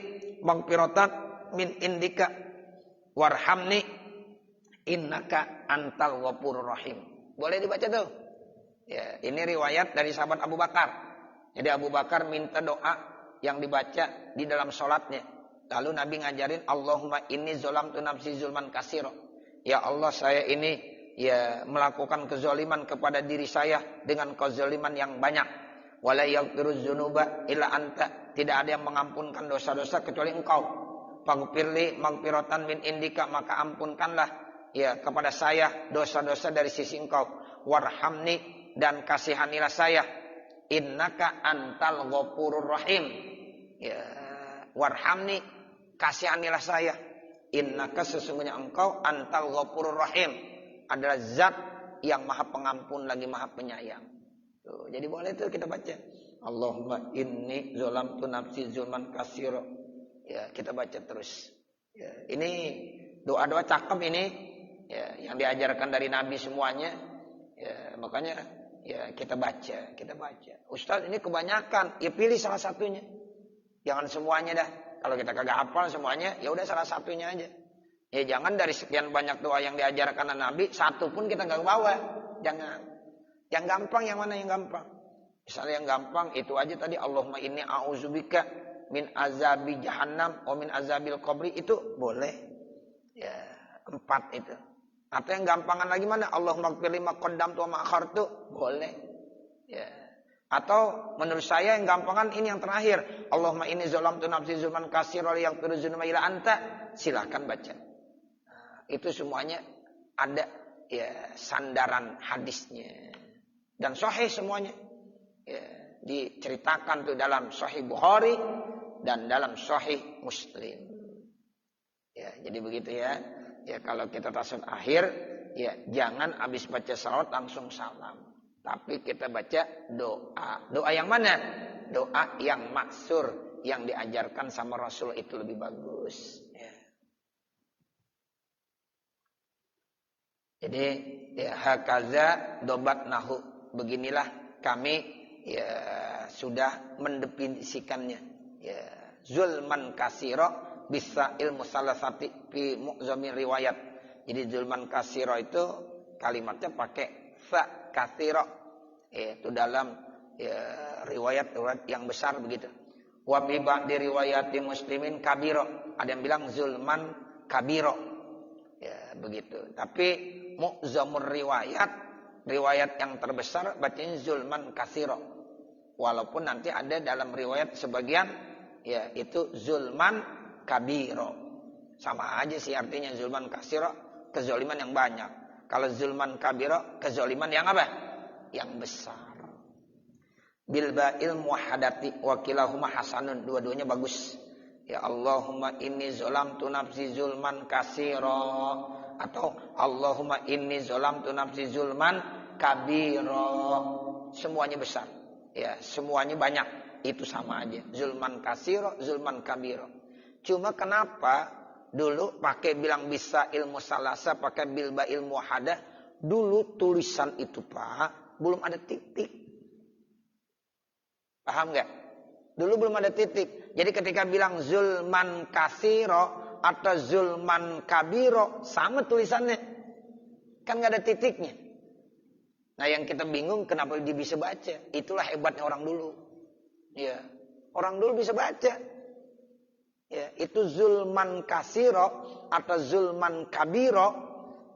maghfiratan min indika warhamni innaka antal ghafurur rahim." Boleh dibaca tuh. Ya, ini riwayat dari sahabat Abu Bakar. Jadi Abu Bakar minta doa yang dibaca di dalam sholatnya. Lalu Nabi ngajarin Allahumma inni zolamtu nafsi zulman kasiro. Ya Allah saya ini ya melakukan kezaliman kepada diri saya dengan kezaliman yang banyak. Wala yaghfiru dzunuba illa anta. Tidak ada yang mengampunkan dosa-dosa kecuali engkau. Faghfirli maghfiratan min indika, maka ampunkanlah ya kepada saya dosa-dosa dari sisi engkau. Warhamni, dan kasihanilah saya. Innaka antal ghafurur rahim. Ya, warhamni, kasihanilah saya. Innaka sesungguhnya engkau antal ghafurur rahim adalah zat yang maha pengampun lagi maha penyayang. Tuh, jadi boleh tuh kita baca. Allahumma inni zolamtu nafsi zulman kasiro. Ya, kita baca terus. Ya, ini doa-doa cakep ini ya, yang diajarkan dari Nabi semuanya. Ya, makanya ya kita baca. Ustaz ini kebanyakan, ya pilih salah satunya. Jangan semuanya dah. Kalau kita kagak hafal semuanya, ya udah salah satunya aja. Ya jangan dari sekian banyak doa yang diajarkan Nabi, satu pun kita nggak bawa. Jangan. Yang gampang yang mana yang gampang? Misalnya yang gampang itu aja tadi Allahumma inni a'udzubika min azabi jahannam wa min azabil qabri, itu boleh. Ya, 4 itu. Atau yang gampangan lagi mana? Allahumma ighfir lima qaddamtu wa ma akhartu, boleh. Ya. Atau menurut saya yang gampangan ini yang terakhir. Allahumma inni zolamtu nafsi zulman katsira wa la yaghfiru dzunuba illa anta. Silakan baca. Itu semuanya ada ya sandaran hadisnya dan sahih semuanya ya, diceritakan tuh dalam sahih Bukhari dan dalam sahih Muslim ya. Jadi begitu ya. Ya kalau kita tasyahud akhir ya jangan habis baca salawat langsung salam, tapi kita baca doa yang mana? Doa yang maksur yang diajarkan sama Rasul itu lebih bagus. Jadi ya hakaza dobat nahu, beginilah kami ya sudah mendefinisikannya. Ya zulman kasiro bisa ilmu salasati fi mu'zamin riwayat. Jadi zulman kasiro itu kalimatnya pakai fa kasiro, ya, itu dalam ya, riwayat yang besar begitu. Wa bi ba'di riwayati muslimin kabiro, ada yang bilang zulman kabiro, ya begitu. Tapi mu'zamur riwayat yang terbesar bacanya zulman kasiro, walaupun nanti ada dalam riwayat sebagian ya itu zulman kabiro, sama aja sih artinya. Zulman kasiro kezoliman yang banyak, kalau zulman kabiro kezoliman yang apa? Yang besar. Bilba'il muwahhadati wa kilahuma hasanun, dua-duanya bagus. Ya Allahumma inni zolamtu nafsi zulman kasiro, atau Allahumma inni zolamtu nafsi zulman kabiro, semuanya besar. Ya, semuanya banyak, itu sama aja. Zulman kasiro, zulman kabiro. Cuma kenapa dulu pakai bilang bisa ilmu salasa, pakai bilba ilmu muwahhadah? Dulu tulisan itu Pak belum ada titik. Paham nggak? Dulu belum ada titik. Jadi ketika bilang zulman kasiro atau zulman kabiro, sama tulisannya. Kan nggak ada titiknya. Nah yang kita bingung kenapa dia bisa baca. Itulah hebatnya orang dulu. Ya, orang dulu bisa baca. Ya, itu zulman kasiro atau zulman kabiro.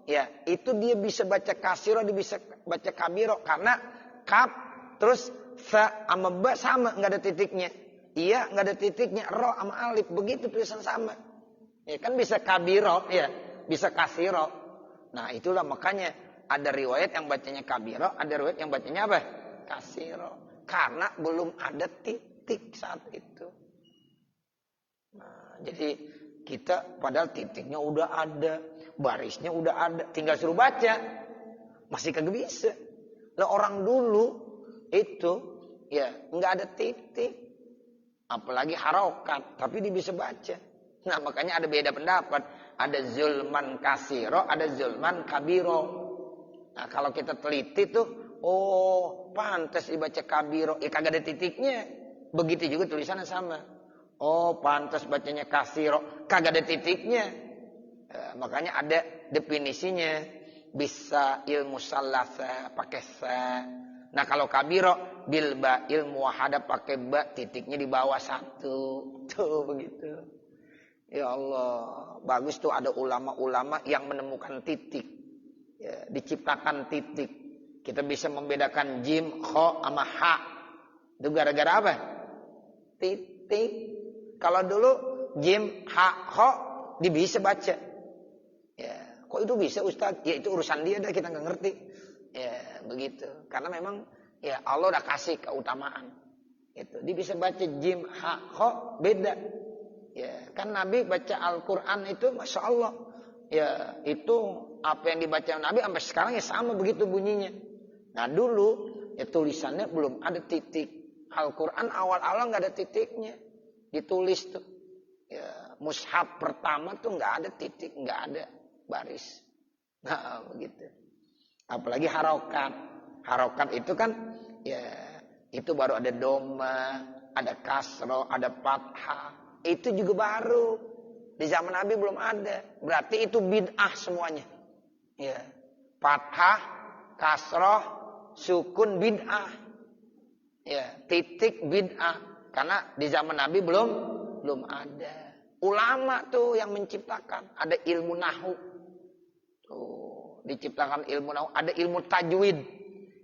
Ya, itu dia bisa baca kasiro, dia bisa baca kabiro karena kaf terus fa sama ba sama, nggak ada titiknya. Iya, nggak ada titiknya. Ro sama alif begitu tulisan sama. Ya kan bisa kabiro, ya bisa kasiro. Nah itulah makanya ada riwayat yang bacanya kabiro, ada riwayat yang bacanya apa? Kasiro. Karena belum ada titik saat itu. Nah, jadi kita padahal titiknya udah ada, barisnya udah ada, tinggal suruh baca, masih kagak bisa. Lah orang dulu itu ya nggak ada titik, apalagi harokat, tapi dia bisa baca. Nah makanya ada beda pendapat, ada zulman kasiro, ada zulman kabiro. Nah kalau kita teliti tuh, oh pantas dibaca kabiro, ya kagak ada titiknya. Begitu juga tulisannya sama. Oh pantas bacanya kasiro, kagak ada titiknya. Makanya ada definisinya, bisa ilmu salasa pakai sa. Nah kalau kabiro bilba ilmu muwahhadah pakai ba, titiknya di bawah satu. Tuh begitu. Ya Allah, bagus tuh ada ulama-ulama yang menemukan titik. Ya, diciptakan titik. Kita bisa membedakan jim, kho, sama ha. Itu gara-gara apa? Titik. Kalau dulu jim, ha, kho dia bisa baca. Ya, kok itu bisa Ustaz? Ya itu urusan dia dah, kita nggak ngerti. Ya begitu. Karena memang ya Allah udah kasih keutamaan. Itu dia bisa baca jim, ha, kho beda. Ya kan Nabi baca Al-Quran itu Masya Allah. Ya itu apa yang dibaca Nabi sampai sekarang ya sama begitu bunyinya. Nah dulu ya tulisannya belum ada titik. Al-Quran awal-awal nggak ada titiknya. Ditulis tuh. Ya mushaf pertama tuh nggak ada titik, nggak ada baris. Nah begitu. Apalagi harokat. Harokat itu kan ya itu baru ada doma, ada kasro, ada fathah. Itu juga baru. Di zaman Nabi belum ada. Berarti itu bid'ah semuanya. Ya. Fathah, kasroh, sukun bid'ah. Ya, titik bid'ah. Karena di zaman Nabi belum ada. Ulama tuh yang menciptakan. Ada ilmu nahu. Tuh, diciptakan ilmu nahu. Ada ilmu tajwid.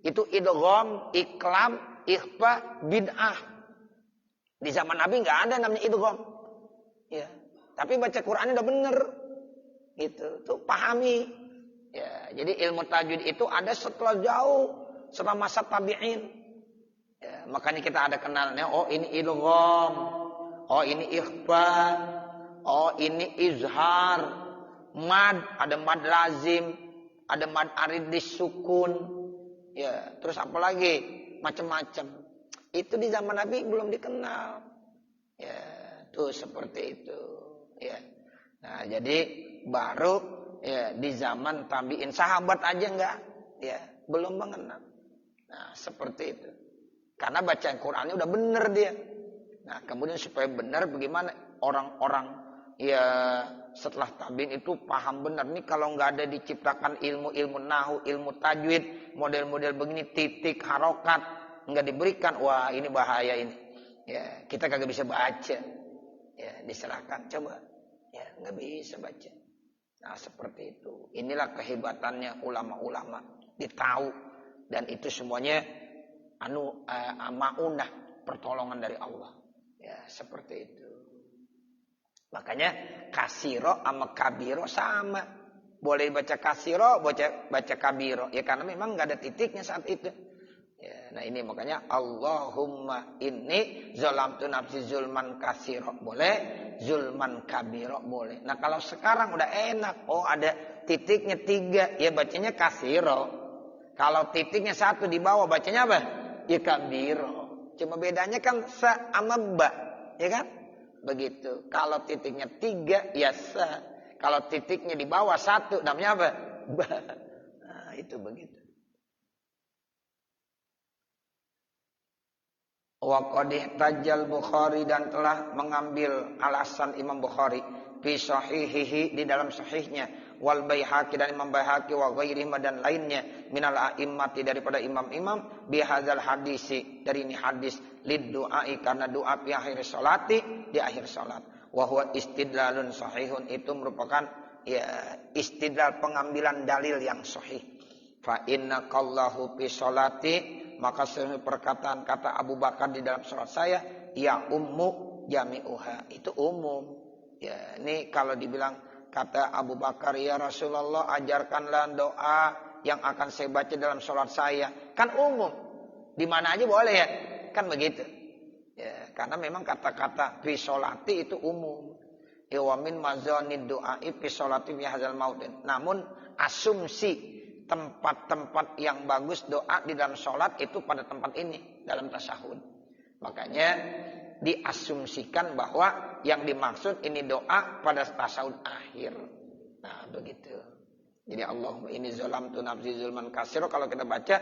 Itu idgham, iklam, ikhfa, bid'ah. Di zaman Nabi nggak ada namanya idgham. Ya, tapi baca Qur'annya udah bener. Gitu, tuh pahami. Ya, jadi ilmu tajwid itu ada setelah jauh, setelah masa tabi'in. Ya, makanya kita ada kenalnya, oh ini idgham, oh ini ikhfa, oh ini izhar, mad, ada mad lazim, ada mad arid disukun. Ya, terus apa lagi? Macam-macam. Itu di zaman Nabi belum dikenal. Ya, tuh seperti itu. Ya. Nah, jadi baru ya di zaman tabi'in, sahabat aja enggak, ya belum mengenal. Nah, seperti itu. Karena bacaan Qur'annya udah benar dia. Nah, kemudian supaya benar bagaimana orang-orang ya setelah tabi'in itu paham benar nih, kalau nggak ada diciptakan ilmu-ilmu nahu, ilmu tajwid, model-model begini, titik, harokat nggak diberikan, wah ini bahaya ini. Ya, kita kagak bisa baca. Ya, diserahkan coba. Ya, nggak bisa baca. Nah, seperti itu. Inilah kehebatannya ulama-ulama. Ditahu, dan itu semuanya maunah, pertolongan dari Allah. Ya, seperti itu. Makanya kasiro sama kabiro sama. Boleh baca kasiro, baca kabiro. Ya karena memang nggak ada titiknya saat itu. Ya, nah ini makanya Allahumma inni zalamtu nafsi zulman kasiro boleh, zulman kabiro boleh. Nah kalau sekarang udah enak, oh ada titiknya 3, ya bacanya kasiro. Kalau titiknya 1 di bawah bacanya apa? Ya kabiro. Cuma bedanya kan sa sama ba, ya kan? Begitu. Kalau titiknya 3 ya sa. Kalau titiknya di bawah 1 namanya apa? Ba. Nah, itu begitu. Wa qad ihtajjal Bukhari, dan telah mengambil alasan Imam Bukhari fi sahihihi, di dalam sahihnya, wal Baihaqi, dan Imam Baihaqi, wa ghairihi, dan lainnya, minal a'immati, daripada imam-imam, bi hadzal hadisi, dari ini hadis, lid du'ai, karena doa fi akhir salati, di akhir salat. Wa huwa istidlalun sahihun, itu merupakan ya istidlal, pengambilan dalil yang sahih. Fa inna qallahu fi salati, maka perkataan kata Abu Bakar di dalam salat saya, ya ummu jami'uha, itu umum. Ya, ini kalau dibilang kata Abu Bakar, ya Rasulullah ajarkanlah doa yang akan saya baca dalam salat saya, kan umum. Di mana aja boleh ya, kan begitu. Ya, karena memang kata-kata fi sholati itu umum. Ya wa min mazanid du'ai fi sholati fi hadzal maudin. Namun asumsi tempat-tempat yang bagus doa di dalam sholat itu pada tempat ini, dalam tasyahud. Makanya diasumsikan bahwa yang dimaksud ini doa pada tasyahud akhir. Nah begitu. Jadi Allahumma inni zalamtu nafsi zulman katsira, kalau kita baca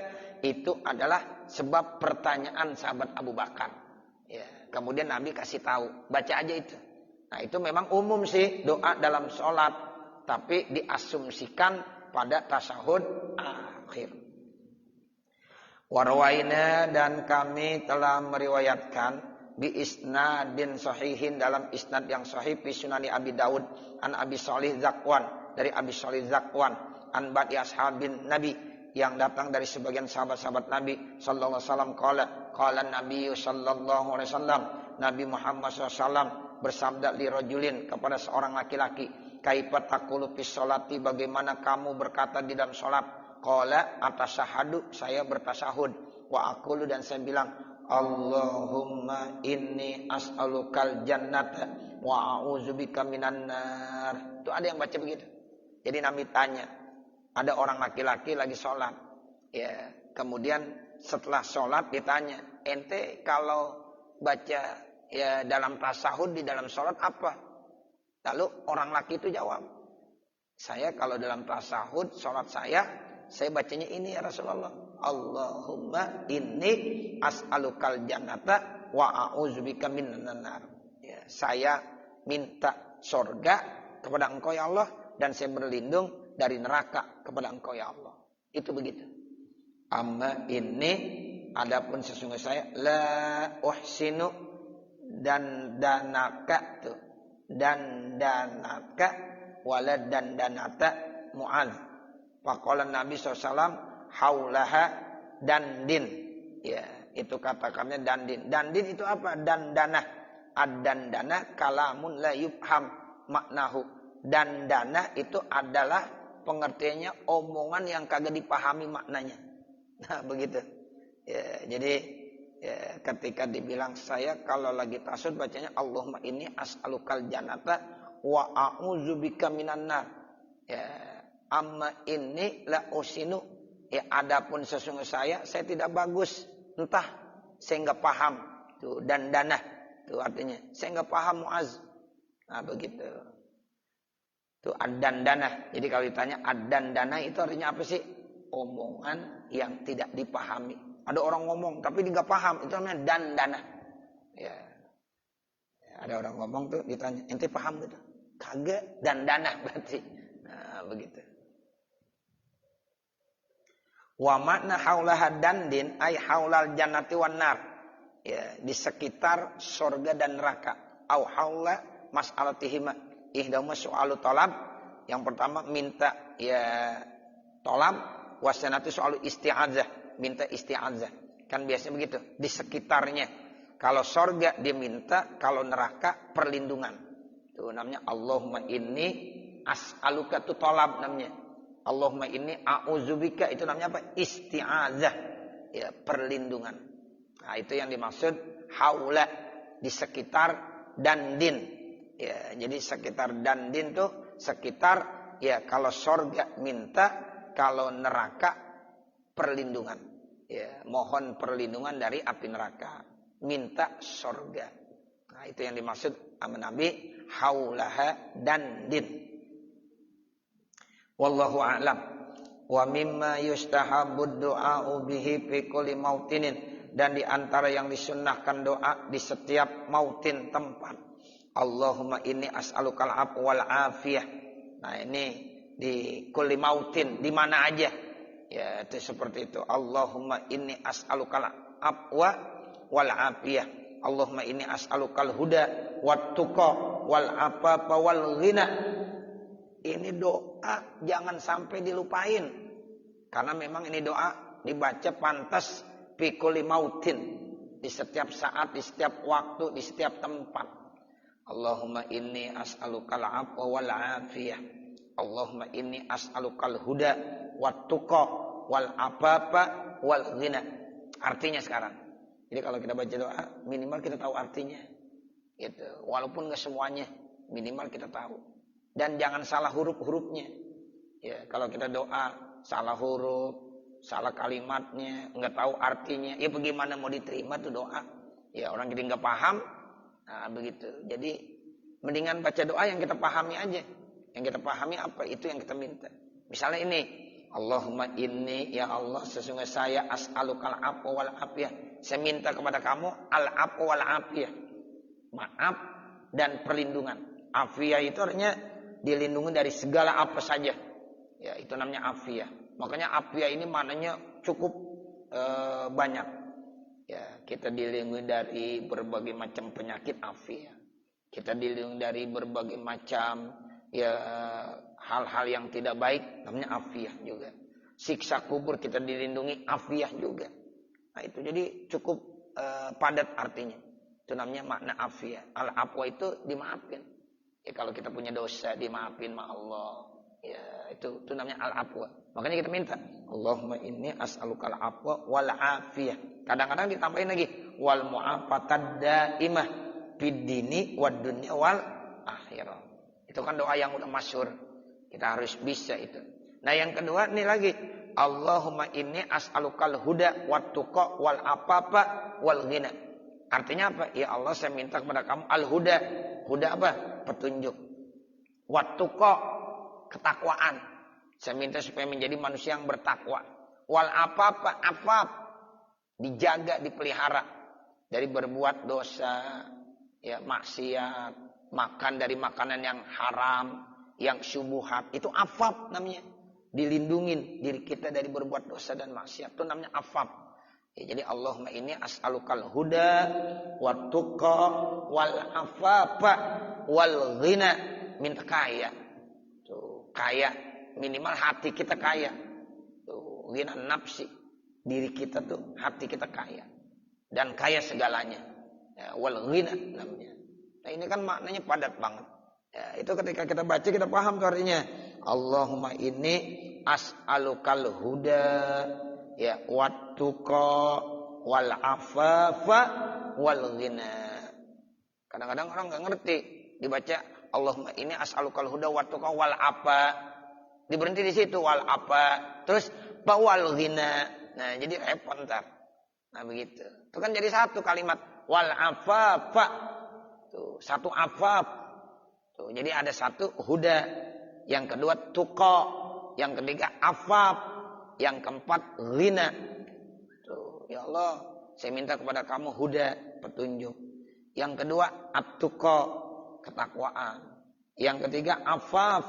itu adalah sebab pertanyaan sahabat Abu Bakar. Ya, kemudian Nabi kasih tahu, baca aja itu. Nah itu memang umum sih doa dalam sholat, tapi diasumsikan pada tasyahud akhir. Warwaina, dan kami telah meriwayatkan bi isnadin sahihin, dalam isnad yang sahih, fi sunani Abi Daud an Abi Shalih Zakwan, dari Abi Shalih Zakwan, an ba'di ashabin Nabi, yang datang dari sebagian sahabat-sahabat Nabi sallallahu alaihi wasallam, qala Nabi sallallahu alaihi wasallam, Nabi Muhammad SAW bersabda li rajulin, kepada seorang laki-laki, kaifa taqulu fi sholati, bagaimana kamu berkata di dalam salat? Qala atasahadu, saya bertasahud, wa aqulu, dan saya bilang, Allahumma inni as'alukal jannata wa a'udzubika minan nar. Itu ada yang baca begitu. Jadi Nabi tanya, ada orang laki-laki lagi sholat, ya, kemudian setelah sholat ditanya, ente kalau baca ya dalam tasahud di dalam sholat apa? Lalu orang laki itu jawab, saya kalau dalam tasahud sholat saya bacanya ini ya Rasulullah, Allahumma inni as'alukal jannata wa a'udzubika minan nar. Ya, saya minta surga kepada Engkau ya Allah, dan saya berlindung dari neraka kepada Engkau ya Allah. Itu begitu. Amma ini, adapun sesungguhnya saya, la uhsinu, dan danaka tuh, dan danaka wala dan danata Mu'adz. Faqala Nabi SAW, haulaha dandin. Ya, itu katakannya dandin. Dandin itu apa? Dandana. Ad-dandana kalamun la yufham maknahu. Dandana itu adalah pengertiannya omongan yang kagak dipahami maknanya. Nah, begitu. Ya, jadi ya, ketika dibilang saya kalau lagi tasawuf bacanya Allahumma inni as'alukal jannata wa a'udzubika minan nar. Ya, amma inni la usinu, ya adapun sesungguhnya saya tidak bagus, entah saya enggak paham. Tuh, dan dana itu artinya saya enggak paham Mu'adz. Nah, begitu. Itu ad-dandana. Jadi kalau ditanya ad-dandana itu artinya apa sih? Omongan yang tidak dipahami. Ada orang ngomong tapi dia nggak paham, itu namanya dandana. Ya. Ada orang ngomong tuh ditanya, ente paham gitu? Kagak, dandana berarti. Nah, begitu. Wa makna haulaha dandin ay haulal jannati wan nar. Ya, di sekitar surga dan neraka. Au haula mas'alatihima. Ihdama soalu talab. Yang pertama minta ya talab, wasanatu soalu isti'adzah, minta isti'adzah. Kan biasanya begitu, di sekitarnya. Kalau surga dia minta, kalau neraka perlindungan. Itu namanya Allahumma inni as'aluka, itu talab namanya. Allahumma inni a'udzubika, itu namanya apa? Isti'adzah. Ya, perlindungan. Nah, itu yang dimaksud haula, di sekitar dan din. Ya, jadi sekitar dan din tuh sekitar, ya kalau surga minta, kalau neraka perlindungan. Ya, mohon perlindungan dari api neraka. Minta surga. Nah, itu yang dimaksud sama Nabi haulaha dan din. Wallahu a'lam. Wa mimma yustahabud du'a'u bihi fi kulli mautinin, dan di antara yang disunnahkan doa di setiap mautin tempat. Allahumma inni as'alukal afwa wal afiyah. Nah, ini di kulli mautin, di mana aja. Ya, itu seperti itu. Allahumma inni as'alukal afwa wal afiyah. Allahumma inni as'alukal huda wat tuqa wal afafa wal ghina. Ini doa jangan sampai dilupain. Karena memang ini doa dibaca pantas fi kulli mautin, di setiap saat, di setiap waktu, di setiap tempat. Allahumma inni as'alukal afwa wal afiyah. Allahumma inni as'alukal huda wat tuqa wal afafa wal ghina. Artinya sekarang. Jadi kalau kita baca doa, minimal kita tahu artinya. Gitu. Walaupun nggak semuanya, minimal kita tahu. Dan jangan salah huruf-hurufnya. Ya, kalau kita doa salah huruf, salah kalimatnya, nggak tahu artinya, ya bagaimana mau diterima tuh doa? Ya orang jadi nggak paham. Nah, begitu. Jadi mendingan baca doa yang kita pahami aja. Yang kita pahami apa, itu yang kita minta. Misalnya ini, Allahumma inni, ya Allah, sesungguhnya saya as'alukal afwa wal afiyah. Saya minta kepada kamu al-afwa wal afiyah. Maaf dan perlindungan. Afiyah itu artinya dilindungi dari segala apa saja. Ya, itu namanya afiyah. Makanya afiyah ini maknanya cukup banyak. Ya, kita dilindungi dari berbagai macam penyakit afiyah. Kita dilindungi dari berbagai macam ya hal-hal yang tidak baik, namanya afiyah juga. Siksa kubur kita dilindungi, afiyah juga. Nah, itu jadi cukup padat artinya. Itu namanya makna afiyah. Al-afwa itu dimaafin. Ya, kalau kita punya dosa dimaafin sama Allah. Ya, itu namanya al-afwa. Makanya kita minta, Allahumma inni as'alukal afwa wal afiyah. Kadang-kadang ditambahin lagi, wal mu'afatad daimah fid dini wad dunya wal akhirah. Itu kan doa yang udah masyhur. Kita harus bisa itu. Nah, yang kedua ini lagi, Allahumma inni as'alukal huda wat tuqa wal afafa wal ghina. Artinya apa? Ya Allah, saya minta kepada kamu al-huda. Huda apa? Petunjuk. Wat tuqa, ketakwaan. Saya minta supaya menjadi manusia yang bertakwa. Wal afafa, afaf, dijaga, dipelihara dari berbuat dosa, ya maksiat, makan dari makanan yang haram, yang syubhat. Itu afaf namanya. Dilindungin diri kita dari berbuat dosa dan maksiat, itu namanya afaf. Ya, jadi Allahumma inni as'alukal huda wat tuqa wal afafa wal ghina, minta kaya. Tuh, kaya, minimal hati kita kaya. Tuh, ghina nafsi, diri kita tuh hati kita kaya dan kaya segalanya. Ya, wal ghina namanya. Nah, ini kan maknanya padat banget. Ya, itu ketika kita baca kita paham tuh artinya. Allahumma inni as'alukal huda ya wat tuqa wal afafa wal ghina. Kadang-kadang orang enggak ngerti, dibaca Allahumma inni as'alukal huda wat tuqa wal afa. Diberhenti di situ wal afa. Terus wal ghina. Nah, jadi repot ntar. Nah, begitu. Itu kan jadi satu kalimat wal afafa. Tuh, satu afaf. Tuh, jadi ada satu huda. Yang kedua tuqa. Yang ketiga afaf. Yang keempat ghina. Tuh, ya Allah, saya minta kepada kamu huda, petunjuk. Yang kedua at-tuqa, ketakwaan. Yang ketiga afaf,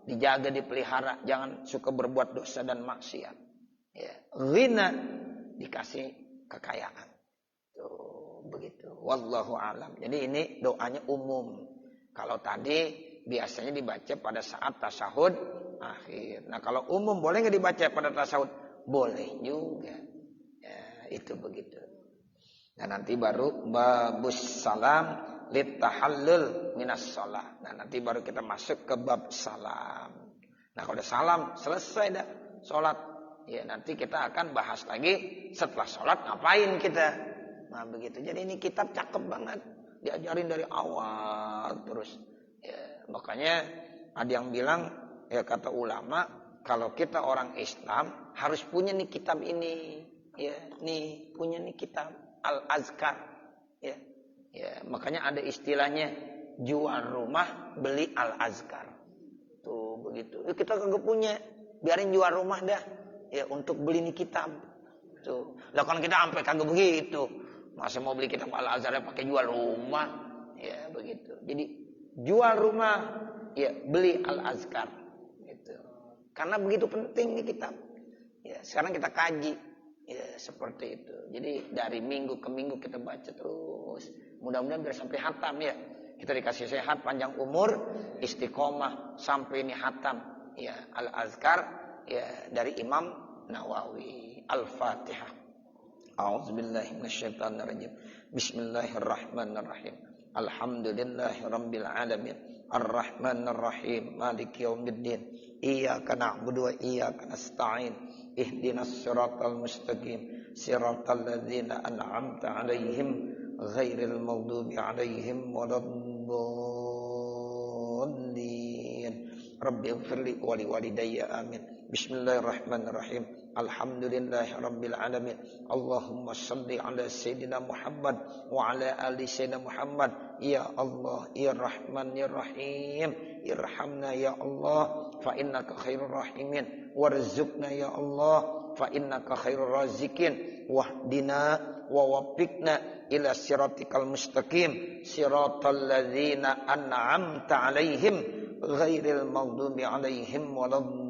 dijaga, dipelihara, jangan suka berbuat dosa dan maksiat. Ya, ghina, dikasih kekayaan. Tuh, begitu. Wallahu alam. Jadi ini doanya umum. Kalau tadi biasanya dibaca pada saat tasyahud akhir. Nah, kalau umum boleh nggak dibaca pada tasyahud? Boleh juga. Ya, itu begitu. Nah, nanti baru babus salam litahallul minas shalah. Nah, nanti baru kita masuk ke bab salam. Nah, kalau udah salam selesai dah salat. Ya, nanti kita akan bahas lagi setelah salat ngapain kita. Nah, begitu. Jadi ini kitab cakep banget. Diajarin dari awal terus. Ya, makanya ada yang bilang, ya kata ulama, kalau kita orang Islam harus punya nih kitab ini. Ya, nih punya nih kitab Al-Azkar. Ya. Ya, makanya ada istilahnya jual rumah beli Al-Azkar. Tuh begitu. Ya, kita kagak punya, biarin jual rumah dah. Ya, untuk beli nih kitab. Tuh. Lah kan kita sampai kagak begitu. Masa mau beli kitab Al-Azhar pakai jual rumah? Ya, begitu. Jadi jual rumah, ya beli Al-Azkar. Gitu. Karena begitu penting nih kitab. Ya, sekarang kita kaji. Ya, seperti itu. Jadi dari minggu ke minggu kita baca terus. Mudah-mudahan biar sampai hatam ya. Kita dikasih sehat, panjang umur, istiqomah sampai ini hatam. Ya, Al-Azkar ya dari Imam Nawawi. Al-Fatihah. A'udzubillahi minasyaitonirrajim. Bismillahirrahmanirrahim. Alhamdulillahirabbil alamin. Arrahmanirrahim. Maliki yaumiddin. Iyyaka na'budu wa iyyaka nasta'in. Ihdinas siratal mustaqim. Siratal ladzina an'amta 'alaihim ghairil maghdubi 'alaihim waladdallin. Rabbighfirli wa liwalidayya amin. Bismillahirrahmanirrahim. Alhamdulillahirabbil alamin. Allahumma shalli ala sayyidina Muhammad wa ala ali sayyidina Muhammad. Ya Allah, ya Rahman, ya Rahim, irhamna ya Allah, fa innaka khairur rahimin. Warzuqna ya Allah, fa innaka khairur raziqin. Wahdina wa waffiqna ila siratikal mustaqim, siratal ladzina an'amta 'alaihim ghairil maghdubi 'alaihim waladdallin.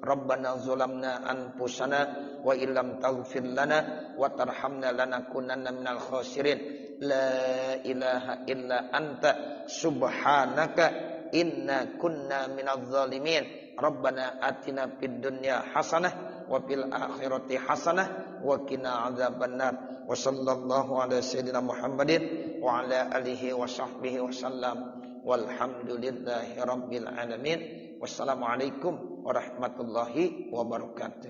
Rabbana zalamna anfusana wa illam taghfir lana wa tarhamna lanakunanna minal khasirin. La ilaha illa anta subhanaka inna kunna minadz zalimin. Rabbana atina fid dunya hasanah wa fil akhirati hasanah wa qina adzabannar. Wa sallallahu ala sayyidina Muhammadin wa ala alihi wa sahbihi wasallam. Walhamdulillahi rabbil alamin. Wassalamualaikum warahmatullahi wabarakatuh.